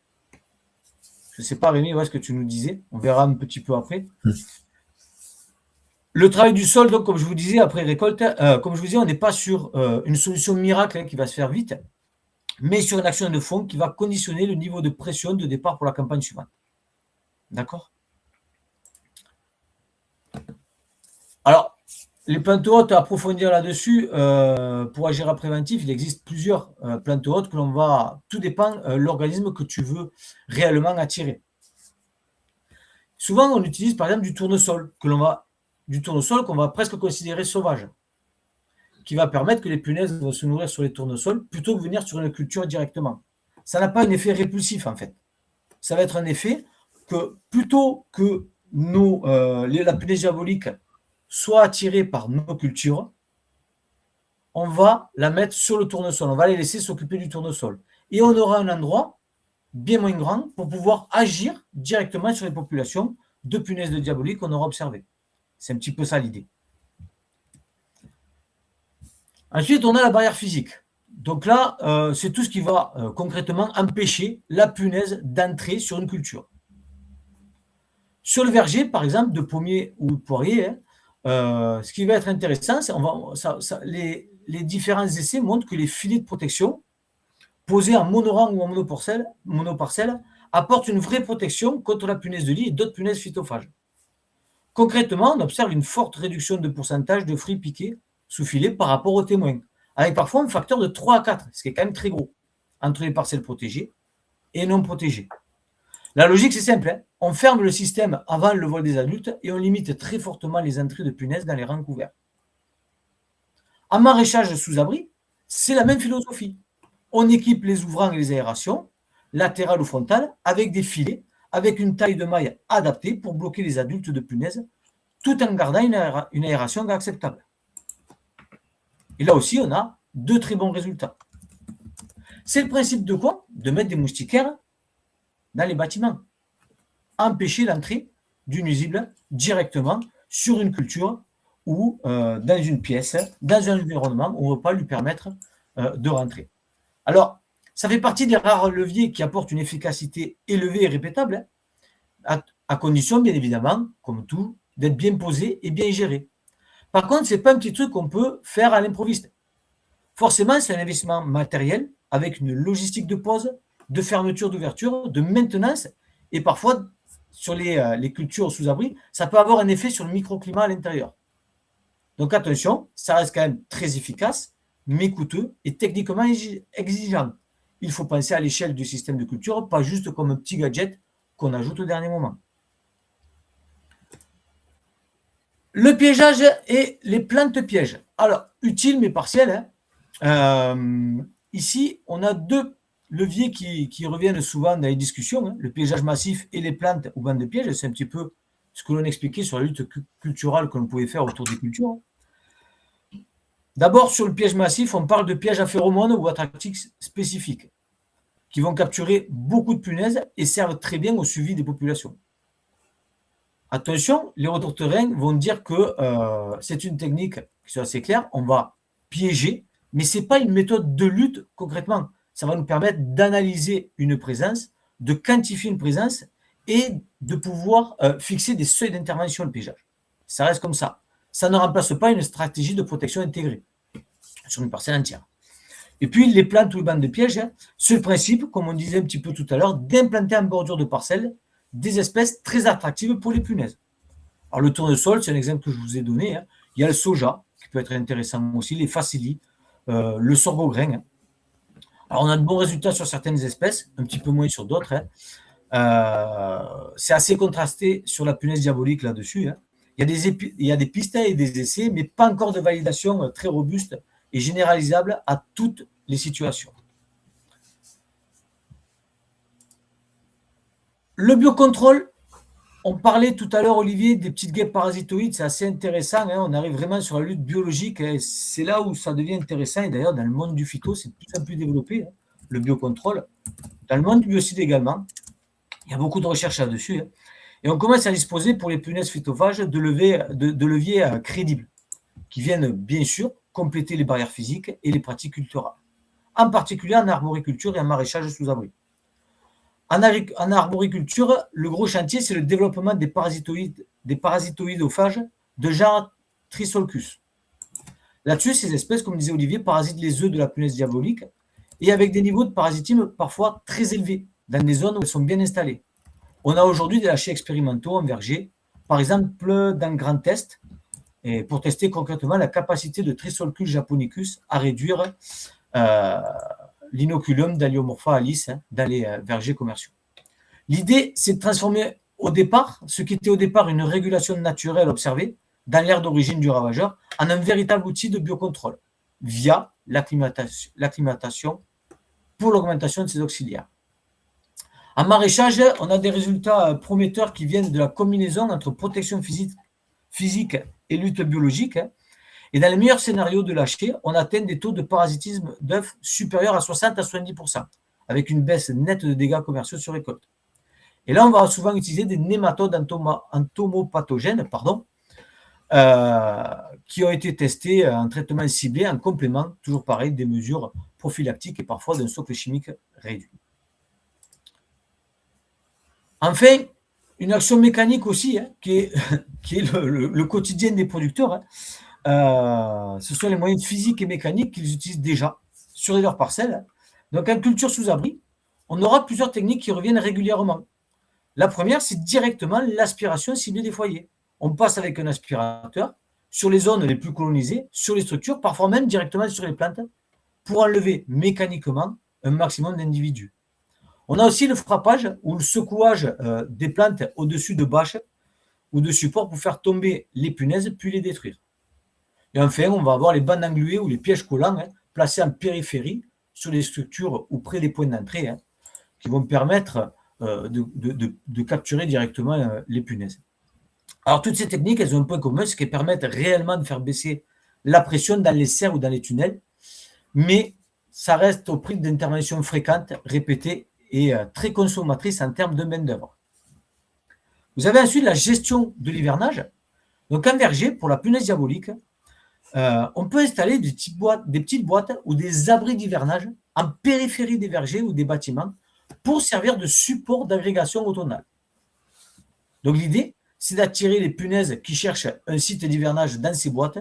Je ne sais pas, Rémi, ce que tu nous disais. On verra un petit peu après. Le travail du sol, donc, comme je vous disais, après récolte, comme je vous disais, on n'est pas sur une solution miracle qui va se faire vite, mais sur une action de fond qui va conditionner le niveau de pression de départ pour la campagne suivante. D'accord? Alors, les plantes hôtes, à approfondir là-dessus, pour agir à préventif, il existe plusieurs plantes hôtes que l'on va. Tout dépend l'organisme que tu veux réellement attirer. Souvent, on utilise par exemple du tournesol qu'on va presque considérer sauvage, qui va permettre que les punaises vont se nourrir sur les tournesols plutôt que venir sur une culture directement. Ça n'a pas un effet répulsif en fait. Ça va être un effet que plutôt que la punaise diabolique soit attirée par nos cultures, on va la mettre sur le tournesol, on va les laisser s'occuper du tournesol. Et on aura un endroit bien moins grand pour pouvoir agir directement sur les populations de punaises de diabolique qu'on aura observées. C'est un petit peu ça l'idée. Ensuite, on a la barrière physique. Donc là, c'est tout ce qui va concrètement empêcher la punaise d'entrer sur une culture. Sur le verger, par exemple, de pommier ou de poirier, ce qui va être intéressant, c'est les différents essais montrent que les filets de protection posés en monorang ou en monoparcelle apportent une vraie protection contre la punaise de lit et d'autres punaises phytophages. Concrètement, on observe une forte réduction de pourcentage de fruits piqués sous filet par rapport aux témoins, avec parfois un facteur de 3 à 4, ce qui est quand même très gros, entre les parcelles protégées et non protégées. La logique, c'est simple. On ferme le système avant le vol des adultes et on limite très fortement les entrées de punaises dans les rangs couverts. En maraîchage sous abri, c'est la même philosophie. On équipe les ouvrants et les aérations, latérales ou frontales, avec des filets, avec une taille de maille adaptée pour bloquer les adultes de punaises, tout en gardant une aération acceptable. Et là aussi, on a de très bons résultats. C'est le principe de quoi? De mettre des moustiquaires dans les bâtiments. Empêcher l'entrée du nuisible directement sur une culture ou dans une pièce, dans un environnement où on ne veut pas lui permettre de rentrer. Alors, ça fait partie des rares leviers qui apportent une efficacité élevée et répétable, à condition, bien évidemment, comme tout, d'être bien posé et bien géré. Par contre, ce n'est pas un petit truc qu'on peut faire à l'improviste. Forcément, c'est un investissement matériel avec une logistique de pose, de fermeture, d'ouverture, de maintenance, et parfois, sur les cultures sous abri, ça peut avoir un effet sur le microclimat à l'intérieur. Donc attention, ça reste quand même très efficace, mais coûteux et techniquement exigeant. Il faut penser à l'échelle du système de culture, pas juste comme un petit gadget qu'on ajoute au dernier moment. Le piégeage et les plantes pièges. Alors, utile mais partiel. Ici, on a deux leviers qui reviennent souvent dans les discussions, le piégeage massif et les plantes ou bandes de pièges. C'est un petit peu ce que l'on expliquait sur la lutte culturelle que l'on pouvait faire autour des cultures. D'abord, sur le piège massif, on parle de pièges à phéromones ou attractifs spécifiques qui vont capturer beaucoup de punaises et servent très bien au suivi des populations. Attention, les retours terrain vont dire que c'est une technique qui soit assez claire, on va piéger, mais ce n'est pas une méthode de lutte concrètement. Ça va nous permettre d'analyser une présence, de quantifier une présence et de pouvoir fixer des seuils d'intervention de piégeage. Ça reste comme ça. Ça ne remplace pas une stratégie de protection intégrée sur une parcelle entière. Et puis, les plantes ou les bandes de pièges, c'est le principe, comme on disait un petit peu tout à l'heure, d'implanter en bordure de parcelle des espèces très attractives pour les punaises. Alors, le tournesol, c'est un exemple que je vous ai donné. Il y a le soja, qui peut être intéressant aussi, les facilis, le sorgho-grain. Alors, on a de bons résultats sur certaines espèces, un petit peu moins sur d'autres. C'est assez contrasté sur la punaise diabolique là-dessus. Il y a des pistes et des essais, mais pas encore de validation très robuste et généralisable à toutes les situations. Le biocontrôle, on parlait tout à l'heure, Olivier, des petites guêpes parasitoïdes, c'est assez intéressant. On arrive vraiment sur la lutte biologique. C'est là où ça devient intéressant. Et d'ailleurs, dans le monde du phyto, c'est de plus en plus développé, le biocontrôle. Dans le monde du biocide également, il y a beaucoup de recherches là-dessus. Et on commence à disposer pour les punaises phytophages de leviers crédibles qui viennent bien sûr compléter les barrières physiques et les pratiques culturales, en particulier en arboriculture et en maraîchage sous abri. En arboriculture, le gros chantier, c'est le développement des parasitoïdophages de genre Trisolcus. Là-dessus, ces espèces, comme disait Olivier, parasitent les œufs de la punaise diabolique et avec des niveaux de parasitisme parfois très élevés dans des zones où elles sont bien installées. On a aujourd'hui des lâchers expérimentaux en verger, par exemple dans le Grand Est, et pour tester concrètement la capacité de Trisolcus japonicus à réduire l'inoculum d'Haliomorpha alice dans les vergers commerciaux. L'idée, c'est de transformer au départ, ce qui était au départ une régulation naturelle observée dans l'aire d'origine du ravageur, en un véritable outil de biocontrôle via l'acclimatation pour l'augmentation de ses auxiliaires. En maraîchage, on a des résultats prometteurs qui viennent de la combinaison entre protection physique et lutte biologique. Et dans les meilleurs scénarios de lâcher, on atteint des taux de parasitisme d'œufs supérieurs à 60 à 70%, avec une baisse nette de dégâts commerciaux sur récolte. Et là, on va souvent utiliser des nématodes entomopathogènes, qui ont été testés en traitement ciblé en complément, toujours pareil, des mesures prophylactiques et parfois d'un socle chimique réduit. Enfin, une action mécanique aussi, qui est le quotidien des producteurs. Ce sont les moyens physiques et mécaniques qu'ils utilisent déjà sur leurs parcelles. Donc, en culture sous abri, on aura plusieurs techniques qui reviennent régulièrement. La première, c'est directement l'aspiration ciblée des foyers. On passe avec un aspirateur sur les zones les plus colonisées, sur les structures, parfois même directement sur les plantes, pour enlever mécaniquement un maximum d'individus. On a aussi le frappage ou le secouage des plantes au-dessus de bâches ou de supports pour faire tomber les punaises puis les détruire. Et enfin, on va avoir les bandes engluées ou les pièges collants placés en périphérie sur les structures ou près des points d'entrée qui vont permettre de capturer directement les punaises. Alors, toutes ces techniques, elles ont un point commun, c'est qu'elles permettent réellement de faire baisser la pression dans les serres ou dans les tunnels, mais ça reste au prix d'interventions fréquentes, répétées et très consommatrices en termes de main-d'œuvre. Vous avez ensuite la gestion de l'hivernage. Donc, en verger, pour la punaise diabolique, on peut installer des petites boîtes ou des abris d'hivernage en périphérie des vergers ou des bâtiments pour servir de support d'agrégation automnale. Donc, l'idée, c'est d'attirer les punaises qui cherchent un site d'hivernage dans ces boîtes,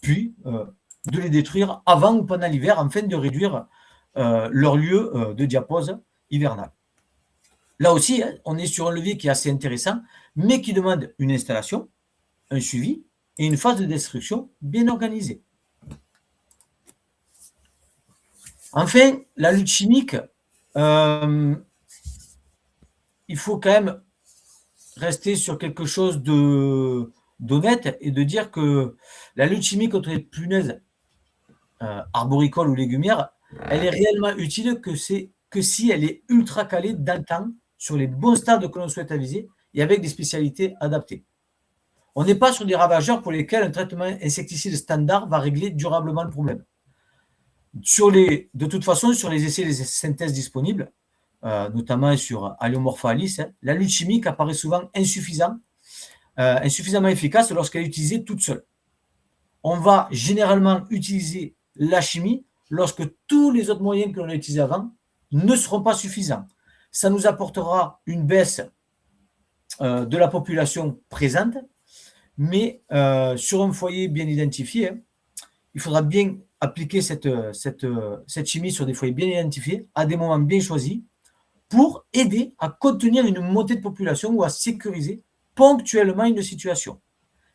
puis de les détruire avant ou pendant l'hiver afin de réduire leur lieu de diapause hivernale. Là aussi, on est sur un levier qui est assez intéressant, mais qui demande une installation, un suivi et une phase de destruction bien organisée. Enfin, la lutte chimique, il faut quand même rester sur quelque chose d'honnête et de dire que la lutte chimique contre les punaises arboricoles ou légumières, elle est réellement utile que si elle est ultra calée dans le temps, sur les bons stades que l'on souhaite aviser et avec des spécialités adaptées. On n'est pas sur des ravageurs pour lesquels un traitement insecticide standard va régler durablement le problème. De toute façon, sur les essais et les synthèses disponibles, notamment sur Haliomorpha alice, la lutte chimique apparaît souvent insuffisamment efficace lorsqu'elle est utilisée toute seule. On va généralement utiliser la chimie lorsque tous les autres moyens que l'on a utilisés avant ne seront pas suffisants. Ça nous apportera une baisse de la population présente, mais sur un foyer bien identifié, il faudra bien appliquer cette chimie sur des foyers bien identifiés, à des moments bien choisis, pour aider à contenir une montée de population ou à sécuriser ponctuellement une situation.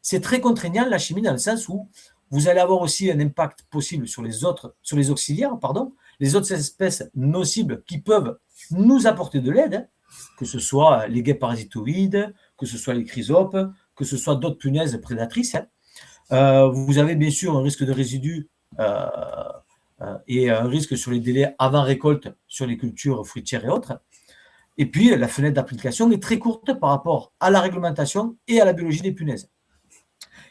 C'est très contraignant la chimie dans le sens où vous allez avoir aussi un impact possible sur les auxiliaires, les autres espèces nocibles qui peuvent nous apporter de l'aide, que ce soit les guêpes parasitoïdes, que ce soit les chrysopes, que ce soit d'autres punaises prédatrices. Vous avez bien sûr un risque de résidus et un risque sur les délais avant récolte sur les cultures fruitières et autres. Et puis, la fenêtre d'application est très courte par rapport à la réglementation et à la biologie des punaises.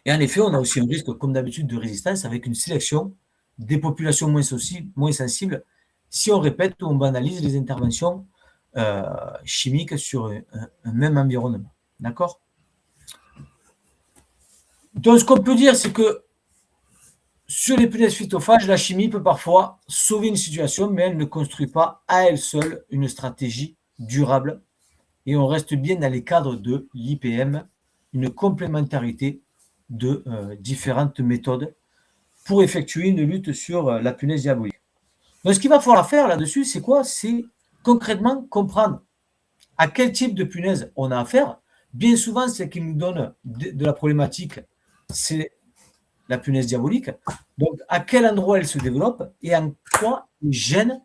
Et en effet, on a aussi un risque, comme d'habitude, de résistance avec une sélection des populations moins sensibles si on répète ou on banalise les interventions chimiques sur un même environnement. D'accord? Donc, ce qu'on peut dire, c'est que sur les punaises phytophages, la chimie peut parfois sauver une situation, mais elle ne construit pas à elle seule une stratégie durable. Et on reste bien dans les cadres de l'IPM, une complémentarité de différentes méthodes pour effectuer une lutte sur la punaise diabolique. Donc, ce qu'il va falloir faire là-dessus, c'est quoi? C'est concrètement comprendre à quel type de punaise on a affaire. Bien souvent, ce qui nous donne de la problématique, c'est la punaise diabolique. Donc, à quel endroit elle se développe et en quoi elle gêne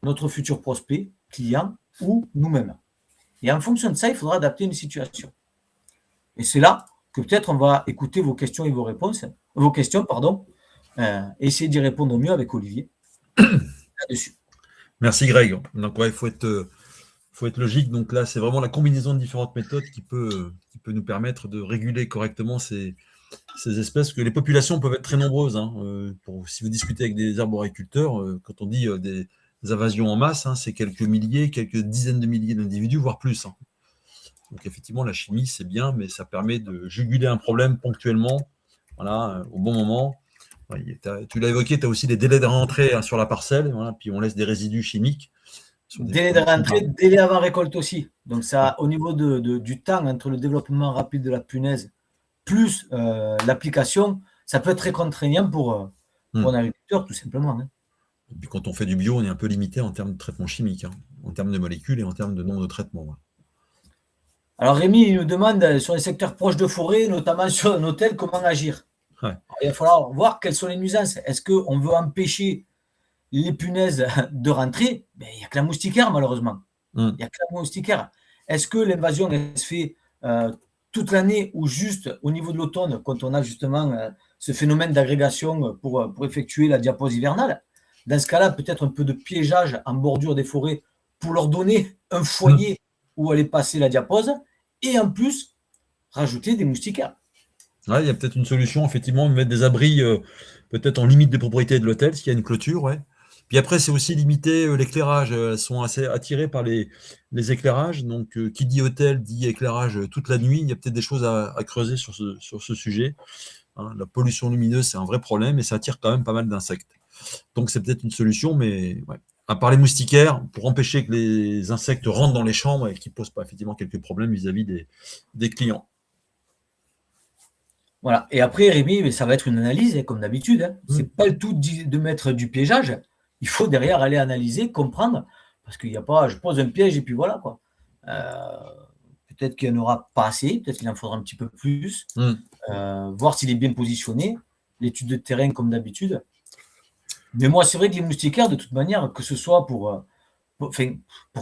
notre futur prospect, client ou nous-mêmes. Et en fonction de ça, il faudra adapter une situation. Et c'est là que peut-être on va écouter vos questions et vos questions, essayer d'y répondre au mieux avec Olivier là-dessus.
Merci Greg. Donc ouais, il faut être logique. Donc là, c'est vraiment la combinaison de différentes méthodes qui peut nous permettre de réguler correctement ces espèces, que les populations peuvent être très nombreuses. Si vous discutez avec des arboriculteurs, quand on dit des invasions en masse, c'est quelques milliers, quelques dizaines de milliers d'individus, voire plus. Donc effectivement, la chimie, c'est bien, mais ça permet de juguler un problème ponctuellement, voilà, au bon moment. Tu l'as évoqué, tu as aussi des délais de rentrée sur la parcelle, voilà, puis on laisse des résidus chimiques.
Délai de rentrée, délai avant récolte aussi. Donc ça, au niveau du temps entre le développement rapide de la punaise plus l'application, ça peut être très contraignant pour un agriculteur, tout simplement.
Et puis quand on fait du bio, on est un peu limité en termes de traitement chimique, en termes de molécules et en termes de nombre de traitements.
Alors Rémi, il nous demande sur les secteurs proches de forêt, notamment sur un hôtel, comment agir.
Ouais.
Il va falloir voir quelles sont les nuisances. Est-ce qu'on veut empêcher les punaises de rentrer? Il n'y a que la moustiquaire, malheureusement. Il n'y a que la moustiquaire. Est-ce que l'invasion se fait toute l'année ou juste au niveau de l'automne, quand on a justement ce phénomène d'agrégation pour effectuer la diapause hivernale? Dans ce cas-là, peut-être un peu de piégeage en bordure des forêts pour leur donner un foyer où aller passer la diapause et en plus, rajouter des moustiquaires.
Ouais, il y a peut-être une solution, effectivement, de mettre des abris peut-être en limite des propriétés de l'hôtel, s'il y a une clôture. Ouais. Puis après, c'est aussi limiter l'éclairage. Elles sont assez attirées par les éclairages. Donc, qui dit hôtel dit éclairage toute la nuit. Il y a peut-être des choses à creuser sur ce sujet. La pollution lumineuse, c'est un vrai problème et ça attire quand même pas mal d'insectes. Donc, c'est peut-être une solution, mais ouais. À part les moustiquaires, pour empêcher que les insectes rentrent dans les chambres et qu'ils ne posent pas effectivement quelques problèmes vis-à-vis des clients.
Voilà. Et après, Rémi, ça va être une analyse, comme d'habitude. C'est pas le tout de mettre du piégeage. Il faut derrière aller analyser, comprendre, parce qu'il n'y a pas, je pose un piège et puis voilà, quoi. Peut-être qu'il n'y en aura pas assez, peut-être qu'il en faudra un petit peu plus, voir s'il est bien positionné, l'étude de terrain comme d'habitude. Mais moi, c'est vrai que les moustiquaires, de toute manière, que ce soit pour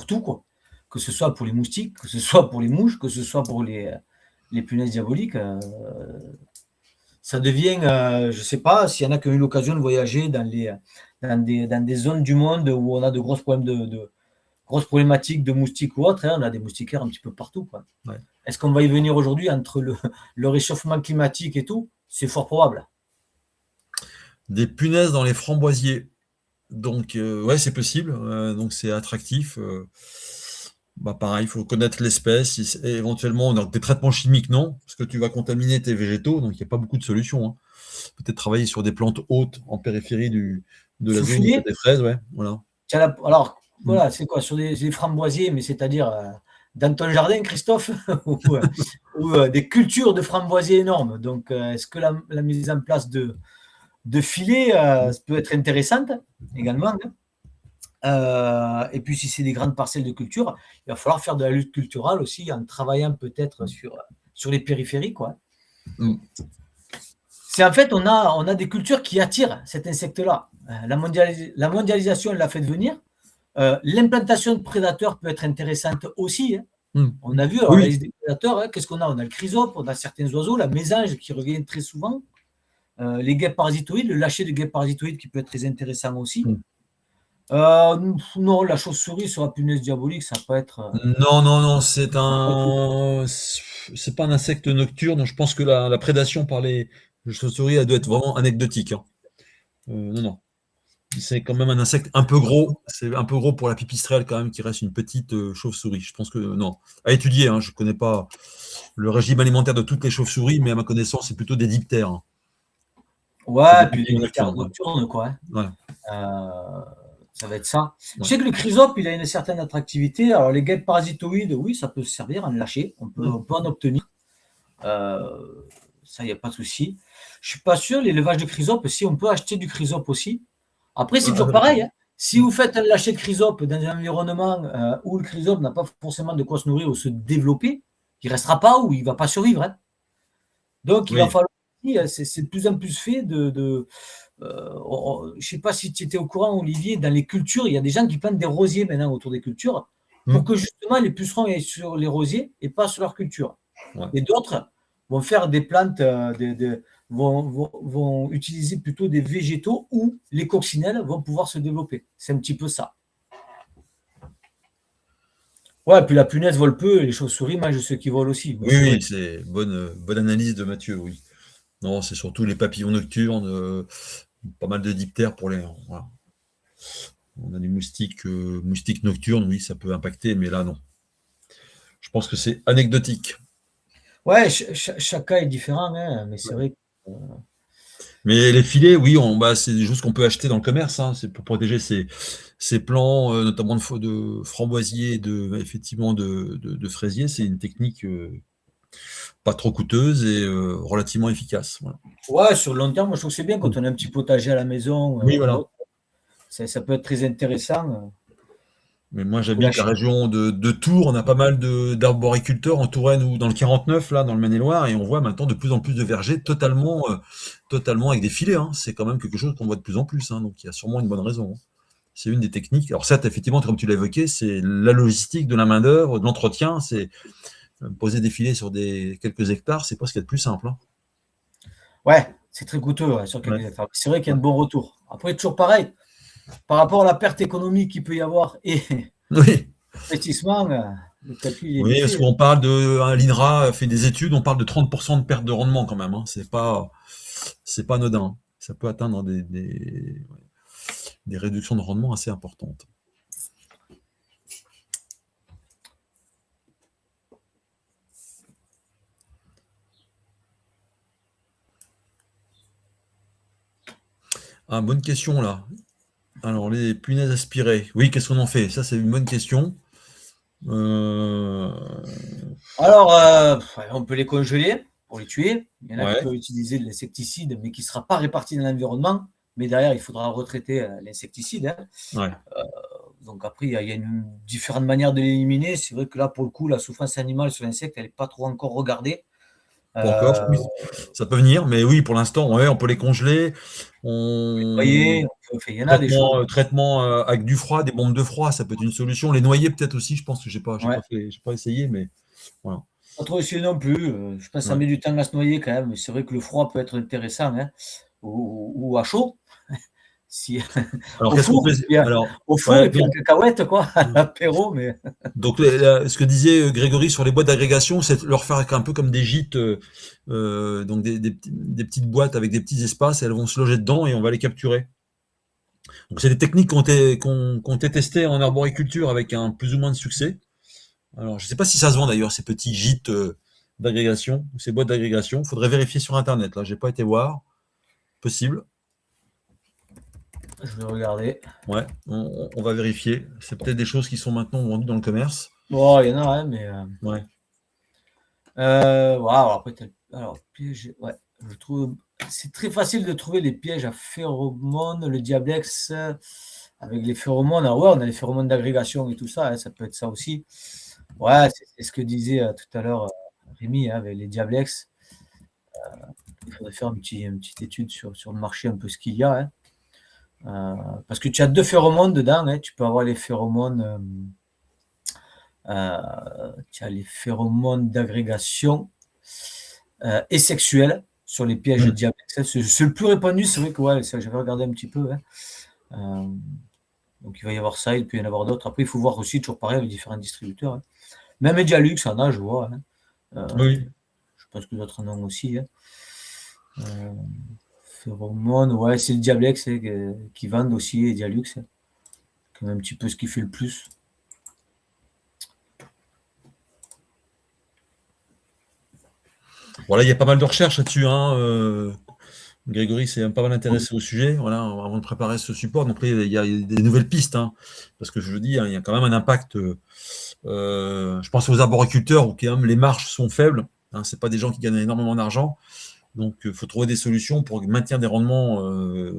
tout, quoi. Que ce soit pour les moustiques, que ce soit pour les mouches, que ce soit pour les punaises diaboliques, ça devient, je ne sais pas s'il y en a qui ont eu l'occasion de voyager dans des zones du monde où on a de grosses problématiques de moustiques ou autres, on a des moustiquaires un petit peu partout, quoi.
Ouais.
Est-ce qu'on va y venir aujourd'hui entre le réchauffement climatique et tout? C'est fort probable.
Des punaises dans les framboisiers. Donc, ouais, c'est possible. Donc, c'est attractif. Pareil, il faut connaître l'espèce. Et éventuellement, donc, des traitements chimiques, non, parce que tu vas contaminer tes végétaux. Donc, il n'y a pas beaucoup de solutions. Peut-être travailler sur des plantes hautes en périphérie de la zone des fraises. Ouais, voilà.
Alors, voilà, c'est quoi? Sur des framboisiers, mais c'est-à-dire dans ton jardin, Christophe, ou des cultures de framboisiers énormes. Donc, est-ce que la mise en place de filets peut être intéressante également, et puis si c'est des grandes parcelles de culture, il va falloir faire de la lutte culturelle aussi en travaillant peut-être sur les périphéries, quoi. C'est en fait, on a des cultures qui attirent cet insecte-là. La mondialisation l'a fait devenir. L'implantation de prédateurs peut être intéressante aussi. On a vu, alors, la liste des prédateurs, qu'est-ce qu'on a? On a le chrysope, on a certains oiseaux, la mésange qui revient très souvent. Les guêpes parasitoïdes, le lâcher de guêpes parasitoïdes qui peut être très intéressant aussi. Non, la chauve-souris sur la punaise diabolique, ça peut être.
Non, c'est pas un insecte nocturne. Je pense que la prédation par les chauves-souris, elle doit être vraiment anecdotique. Non. c'est quand même un insecte un peu gros. C'est un peu gros pour la pipistrelle quand même, qui reste une petite chauve-souris. Je pense que non. À étudier, hein, je ne connais pas le régime alimentaire de toutes les chauves-souris, mais à ma connaissance, c'est plutôt des diptères, hein. C'est des
Ouais, puis les
papillons
diptères
nocturnes. Ouais.
nocturnes, quoi.
Ouais,
Ça va être ça. Je
ouais.
sais que le chrysope, il a une certaine attractivité. Alors, les guêpes parasitoïdes, oui, ça peut se servir à en lâcher. On peut en obtenir. Ça, il n'y a pas de souci. Je ne suis pas sûr, l'élevage de chrysope, si on peut acheter du chrysope aussi. Après, c'est toujours pareil, hein. Si vous faites un lâcher de chrysope dans un environnement où le chrysope n'a pas forcément de quoi se nourrir ou se développer, il ne restera pas ou il ne va pas survivre, hein. Donc, il va
Oui.
falloir, c'est de plus en plus fait je ne sais pas si tu étais au courant, Olivier, dans les cultures, il y a des gens qui plantent des rosiers maintenant autour des cultures pour que justement les pucerons aient sur les rosiers et pas sur leur culture.
Ouais.
Et d'autres vont faire des plantes, vont utiliser plutôt des végétaux où les coccinelles vont pouvoir se développer. C'est un petit peu ça. Ouais, puis la punaise vole peu et les chauves-souris mangent ceux qui volent aussi. Oui,
Oui, c'est bonne analyse de Mathieu, oui. Non, c'est surtout les papillons nocturnes, pas mal de diptères pour les. Voilà. On a des moustiques nocturnes, oui, ça peut impacter, mais là, non. Je pense que c'est anecdotique.
Ouais, chaque cas est différent, hein, mais c'est vrai que.
Mais les filets, oui, c'est des choses qu'on peut acheter dans le commerce, hein, c'est pour protéger ces plants, notamment de framboisier, effectivement de fraisier. C'est une technique pas trop coûteuse et relativement efficace. Voilà.
Ouais, sur le long terme, moi je trouve que c'est bien quand on a un petit potager à la maison
Oui,
ou
voilà.
autre. Ça peut être très intéressant.
Mais moi,
Pour
j'habite la
lâcher.
région de Tours. On a pas mal d'arboriculteurs en Touraine ou dans le 49, là, dans le Maine-et-Loire, et on voit maintenant de plus en plus de vergers totalement avec des filets, hein. C'est quand même quelque chose qu'on voit de plus en plus, hein, donc il y a sûrement une bonne raison, hein. C'est une des techniques. Alors certes, effectivement, comme tu l'as évoqué, c'est la logistique de la main-d'œuvre, de l'entretien. C'est poser des filets sur quelques hectares, c'est pas ce qu'il y a de plus simple, hein.
Ouais, c'est très coûteux, ouais, sur
Ouais.
quelques hectares. C'est vrai qu'il y a
Ouais.
de bons retours. Après, toujours pareil, par rapport à la perte économique qu'il peut y avoir et
Oui.
l'investissement, le calcul est
Oui,
bien
parce
fait.
qu'on parle l'INRA fait des études, on parle de 30% de perte de rendement quand même, hein. C'est pas anodin, hein. Ça peut atteindre des réductions de rendement assez importantes. Ah, bonne question là. Alors, les punaises aspirées. Oui, qu'est-ce qu'on en fait? Ça, c'est une bonne question. Euh,
Alors, on peut les congeler pour les tuer. Il y en a qui
Ouais,
peuvent utiliser de l'insecticide, mais qui ne sera pas réparti dans l'environnement. Mais derrière, il faudra retraiter l'insecticide, hein.
ouais.
Donc après, il y a une différentes manières de l'éliminer. C'est vrai que là, pour le coup, la souffrance animale sur l'insecte, elle n'est pas trop encore regardée.
Pas encore.
Euh,
Oui, ça peut venir, mais oui, pour l'instant, ouais, on peut les congeler. On...
Voyez, il y en a des choses.
Traitement avec du froid, des bombes de froid, ça peut être une solution. Les noyer peut-être aussi, je pense que
Ouais.
j'ai pas essayé, mais voilà.
Pas trop essayé non plus. Je pense que ça
Ouais.
met du temps à se noyer quand même. Mais c'est vrai que le froid peut être intéressant, hein. Ou à chaud. Si,
Alors,
au
qu'est-ce qu'on
four,
fait?
et puis,
Alors,
au four
ouais,
et puis en cacahuète, quoi, à l'apéro. Mais
donc, ce que disait Grégory sur les boîtes d'agrégation, c'est leur faire un peu comme des gîtes, donc des petites boîtes avec des petits espaces, et elles vont se loger dedans et on va les capturer. Donc, c'est des techniques qui ont été testées en arboriculture avec un plus ou moins de succès. Alors, je ne sais pas si ça se vend d'ailleurs, ces petits gîtes d'agrégation, ces boîtes d'agrégation. Il faudrait vérifier sur Internet. Là, j'ai pas été voir. Possible.
je vais regarder.
Ouais, on va vérifier. C'est peut-être des choses qui sont maintenant vendues dans le commerce.
Bon, il y en a, hein, mais.
Ouais.
Voilà, alors, après, alors, piège, ouais, je trouve. C'est très facile de trouver les pièges à phéromones, le diablex avec les phéromones. Alors, ouais, on a les phéromones d'agrégation et tout ça, hein, ça peut être ça aussi. Ouais, c'est ce que disait tout à l'heure Rémi, hein, avec les diablex. Il faudrait faire une petite étude sur le marché, un peu ce qu'il y a, hein. Parce que tu as deux phéromones dedans, hein. Tu peux avoir les phéromones, tu as les phéromones d'agrégation et sexuels sur les pièges de diablex. C'est le plus répandu, c'est vrai que ouais, j'avais regardé un petit peu, hein. Donc il va y avoir ça, il peut y en avoir d'autres. Après, il faut voir aussi, toujours pareil, avec différents distributeurs, hein. Même Medialux en a, je vois, hein.
Oui.
Je pense que d'autres en ont aussi, hein. Phéromones, ouais, c'est le Diablex qui vendent aussi, et Dialux, quand même un petit peu ce qui fait le plus.
Voilà, il y a pas mal de recherches là-dessus, hein. Grégory s'est pas mal intéressé au sujet, voilà, avant de préparer ce support. Donc là, il y a des nouvelles pistes, hein, parce que je le dis, hein, il y a quand même un impact. Je pense aux arboriculteurs où quand même les marges sont faibles. Hein, c'est pas des gens qui gagnent énormément d'argent. Donc, il faut trouver des solutions pour maintenir des rendements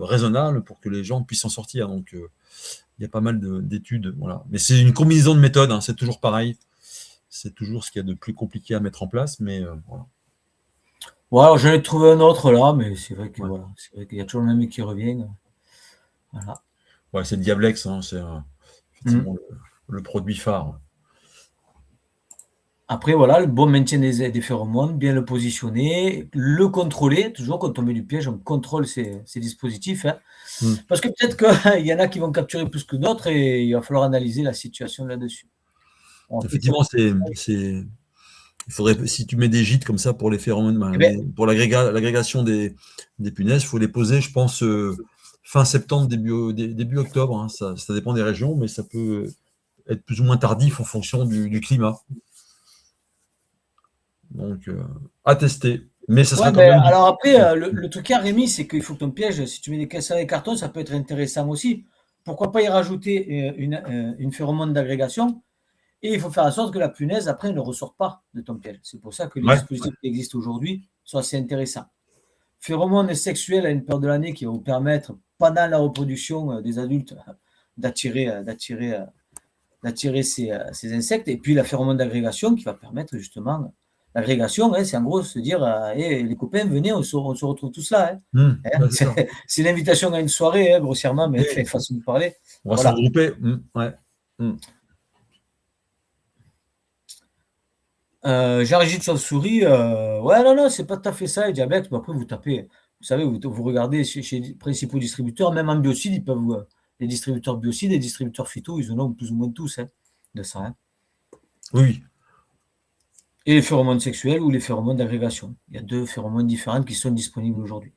raisonnables pour que les gens puissent s'en sortir. Donc, il y a pas mal d'études. Voilà. Mais c'est une combinaison de méthodes, hein, c'est toujours pareil. C'est toujours ce qu'il y a de plus compliqué à mettre en place. Mais voilà.
Ouais, alors j'en ai trouvé un autre là, mais c'est vrai que
Ouais.
voilà, c'est vrai qu'il y a toujours le même qui revient. Voilà.
Ouais, c'est le Diablex, hein, c'est effectivement le produit phare.
Après, voilà, le bon maintien des phéromones, bien le positionner, le contrôler. Toujours quand on met du piège, on contrôle ces dispositifs. Hein. Parce que peut-être qu'il y en a qui vont capturer plus que d'autres et il va falloir analyser la situation là-dessus.
Effectivement, il faudrait, si tu mets des gîtes comme ça pour les phéromones,
Eh ben,
pour l'agrégation des punaises, il faut les poser, je pense, fin septembre, début octobre. Hein. Ça dépend des régions, mais ça peut être plus ou moins tardif en fonction du climat. Donc, à tester. Mais ça sera
ouais,
quand
mais
même.
alors après, le truc à Rémi, c'est qu'il faut que ton piège, si tu mets des caisses avec carton, ça peut être intéressant aussi. Pourquoi pas y rajouter une phéromone d'agrégation. Et il faut faire en sorte que la punaise, après, ne ressorte pas de ton piège. C'est pour ça que les
Ouais.
dispositifs qui existent aujourd'hui sont assez intéressants. Phéromones sexuels à une période de l'année qui va vous permettre, pendant la reproduction des adultes, d'attirer ces insectes. Et puis la phéromone d'agrégation qui va permettre justement. L'agrégation, hein, c'est en gros se dire hey, les copains, venez, on se retrouve tous là. Hein.
Ouais, c'est ça.
C'est l'invitation à une soirée, hein, grossièrement, mais façon de parler.
On va
Voilà.
se regrouper. Ouais.
J'enregistre chauve-souris. Ouais, non, c'est pas tout à fait ça, les diabètes. Mais après, vous tapez, vous savez, vous regardez chez les principaux distributeurs, même en biocide, ils peuvent, les distributeurs biocides, les distributeurs phyto, ils en ont plus ou moins tous de ça. Hein.
Oui.
Et les phéromones sexuels ou les phéromones d'agrégation. Il y a 2 phéromones différentes qui sont disponibles aujourd'hui.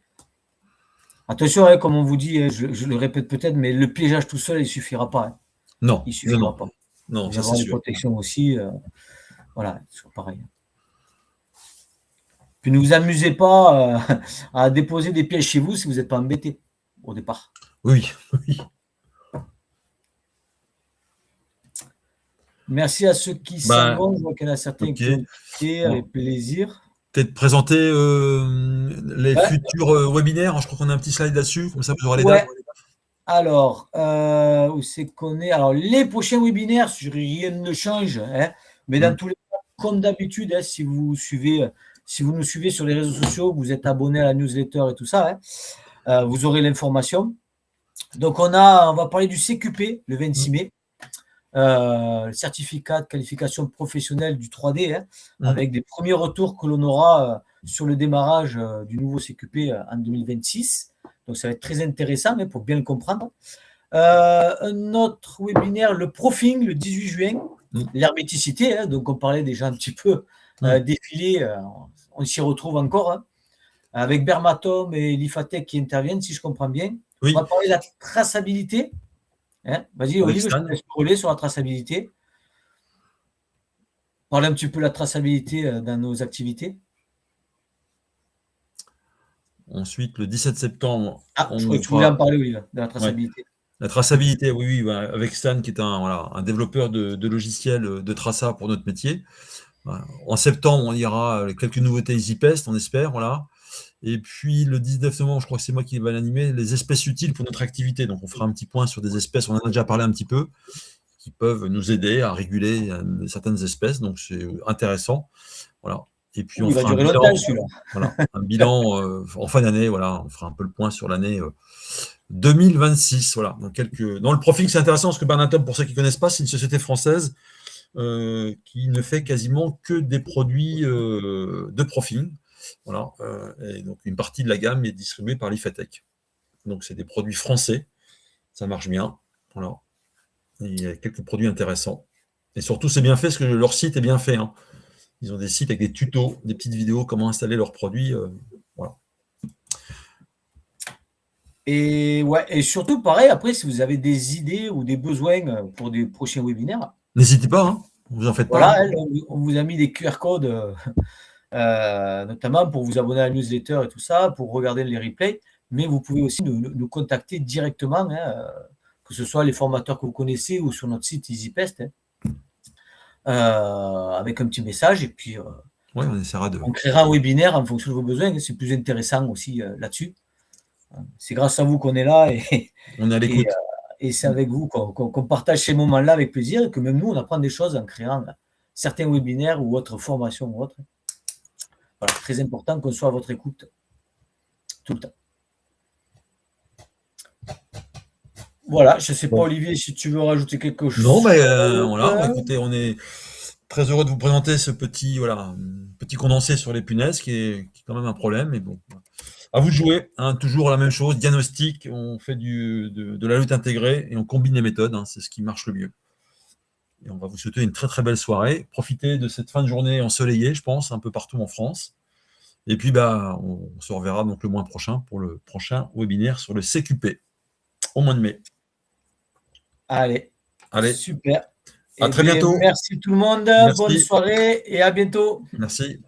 Attention, hein, comme on vous dit, je le répète peut-être, mais le piégeage tout seul, il ne suffira pas. Hein.
Non.
Il ne suffira pas.
Non,
Il
ça
va y
c'est
avoir des
sûr.
protections aussi. Voilà, c'est pareil. Puis ne vous amusez pas à déposer des pièges chez vous si vous n'êtes pas embêté au départ.
Oui.
Merci à ceux qui s'en vont. Je vois qu'il y en a certains qui ont quitté avec plaisir.
Peut-être présenter les futurs webinaires. Je crois qu'on a un petit slide là-dessus, comme ça vous aurez les dates.
Alors, où c'est qu'on est? Alors, les prochains webinaires, rien ne change, hein, mais dans tous les cas, comme d'habitude, hein, si vous nous suivez sur les réseaux sociaux, vous êtes abonné à la newsletter et tout ça, hein, vous aurez l'information. Donc, on va parler du CQP le 26 mai. Le certificat de qualification professionnelle du 3D, hein, avec des premiers retours que l'on aura sur le démarrage du nouveau CQP en 2026. Donc, ça va être très intéressant hein, pour bien le comprendre. Un autre webinaire, le Profing, le 18 juin, l'herméticité. Hein, donc, on parlait déjà un petit peu défilé. On s'y retrouve encore hein, avec Bermatom et l'IFATEC qui interviennent, si je comprends bien.
Oui.
On va parler de la traçabilité. Hein, vas-y, Olive, je te laisse scroller sur la traçabilité. Parler un petit peu de la traçabilité dans nos activités.
Ensuite, le 17 septembre.
Je crois que tu voulais en parler, Olive, de la traçabilité.
Ouais. La traçabilité, oui, avec Stan, qui est un développeur de logiciels de traçat pour notre métier. En septembre, on ira quelques nouveautés EasyPest, on espère, voilà. Et puis le 19 novembre, je crois que c'est moi qui va l'animer, les espèces utiles pour notre activité. Donc on fera un petit point sur des espèces, on en a déjà parlé un petit peu, qui peuvent nous aider à réguler certaines espèces. Donc c'est intéressant. Voilà. Et puis on fera un bilan en fin d'année. Voilà, on fera un peu le point sur l'année 2026. Voilà. Dans le Profing, c'est intéressant parce que Bernatom, pour ceux qui ne connaissent pas, c'est une société française qui ne fait quasiment que des produits de Profing. Voilà, et donc une partie de la gamme est distribuée par l'IFATEC. Donc c'est des produits français, ça marche bien. Voilà. Et il y a quelques produits intéressants. Et surtout, c'est bien fait parce que leur site est bien fait. Hein. Ils ont des sites avec des tutos, des petites vidéos, comment installer leurs produits. Voilà.
Et, ouais, et surtout, pareil, après, si vous avez des idées ou des besoins pour des prochains webinaires,
N'hésitez pas, hein, vous en faites pas.
voilà,
Hein.
on vous a mis des QR codes, notamment pour vous abonner à la newsletter et tout ça, pour regarder les replays, mais vous pouvez aussi nous contacter directement, hein, que ce soit les formateurs que vous connaissez ou sur notre site EasyPest, hein, avec un petit message, et puis
Ouais, on essaiera de.
on créera un webinaire en fonction de vos besoins. C'est plus intéressant aussi là-dessus. C'est grâce à vous qu'on est là
On est à
et,
l'écoute.
et c'est avec vous qu'on partage ces moments-là avec plaisir, et que même nous, on apprend des choses en créant certains webinaires ou autres formations ou autres. Voilà, très important qu'on soit à votre écoute tout le temps. Voilà, je ne sais pas,
Bon.
Olivier, si tu veux rajouter quelque chose.
Non, mais voilà, écoutez, on est très heureux de vous présenter ce petit, voilà, petit condensé sur les punaises qui est quand même un problème, mais bon. À vous de jouer, hein, toujours la même chose, diagnostic, on fait de la lutte intégrée et on combine les méthodes, hein, c'est ce qui marche le mieux. Et on va vous souhaiter une très très belle soirée. Profitez de cette fin de journée ensoleillée, je pense, un peu partout en France. Et puis, bah, on se reverra donc le mois prochain pour le prochain webinaire sur le CQP, au mois de mai.
Allez,
Allez,
super.
à
Eh
très
bien,
bientôt.
merci tout le monde, bonne
Merci.
soirée et à bientôt.
Merci.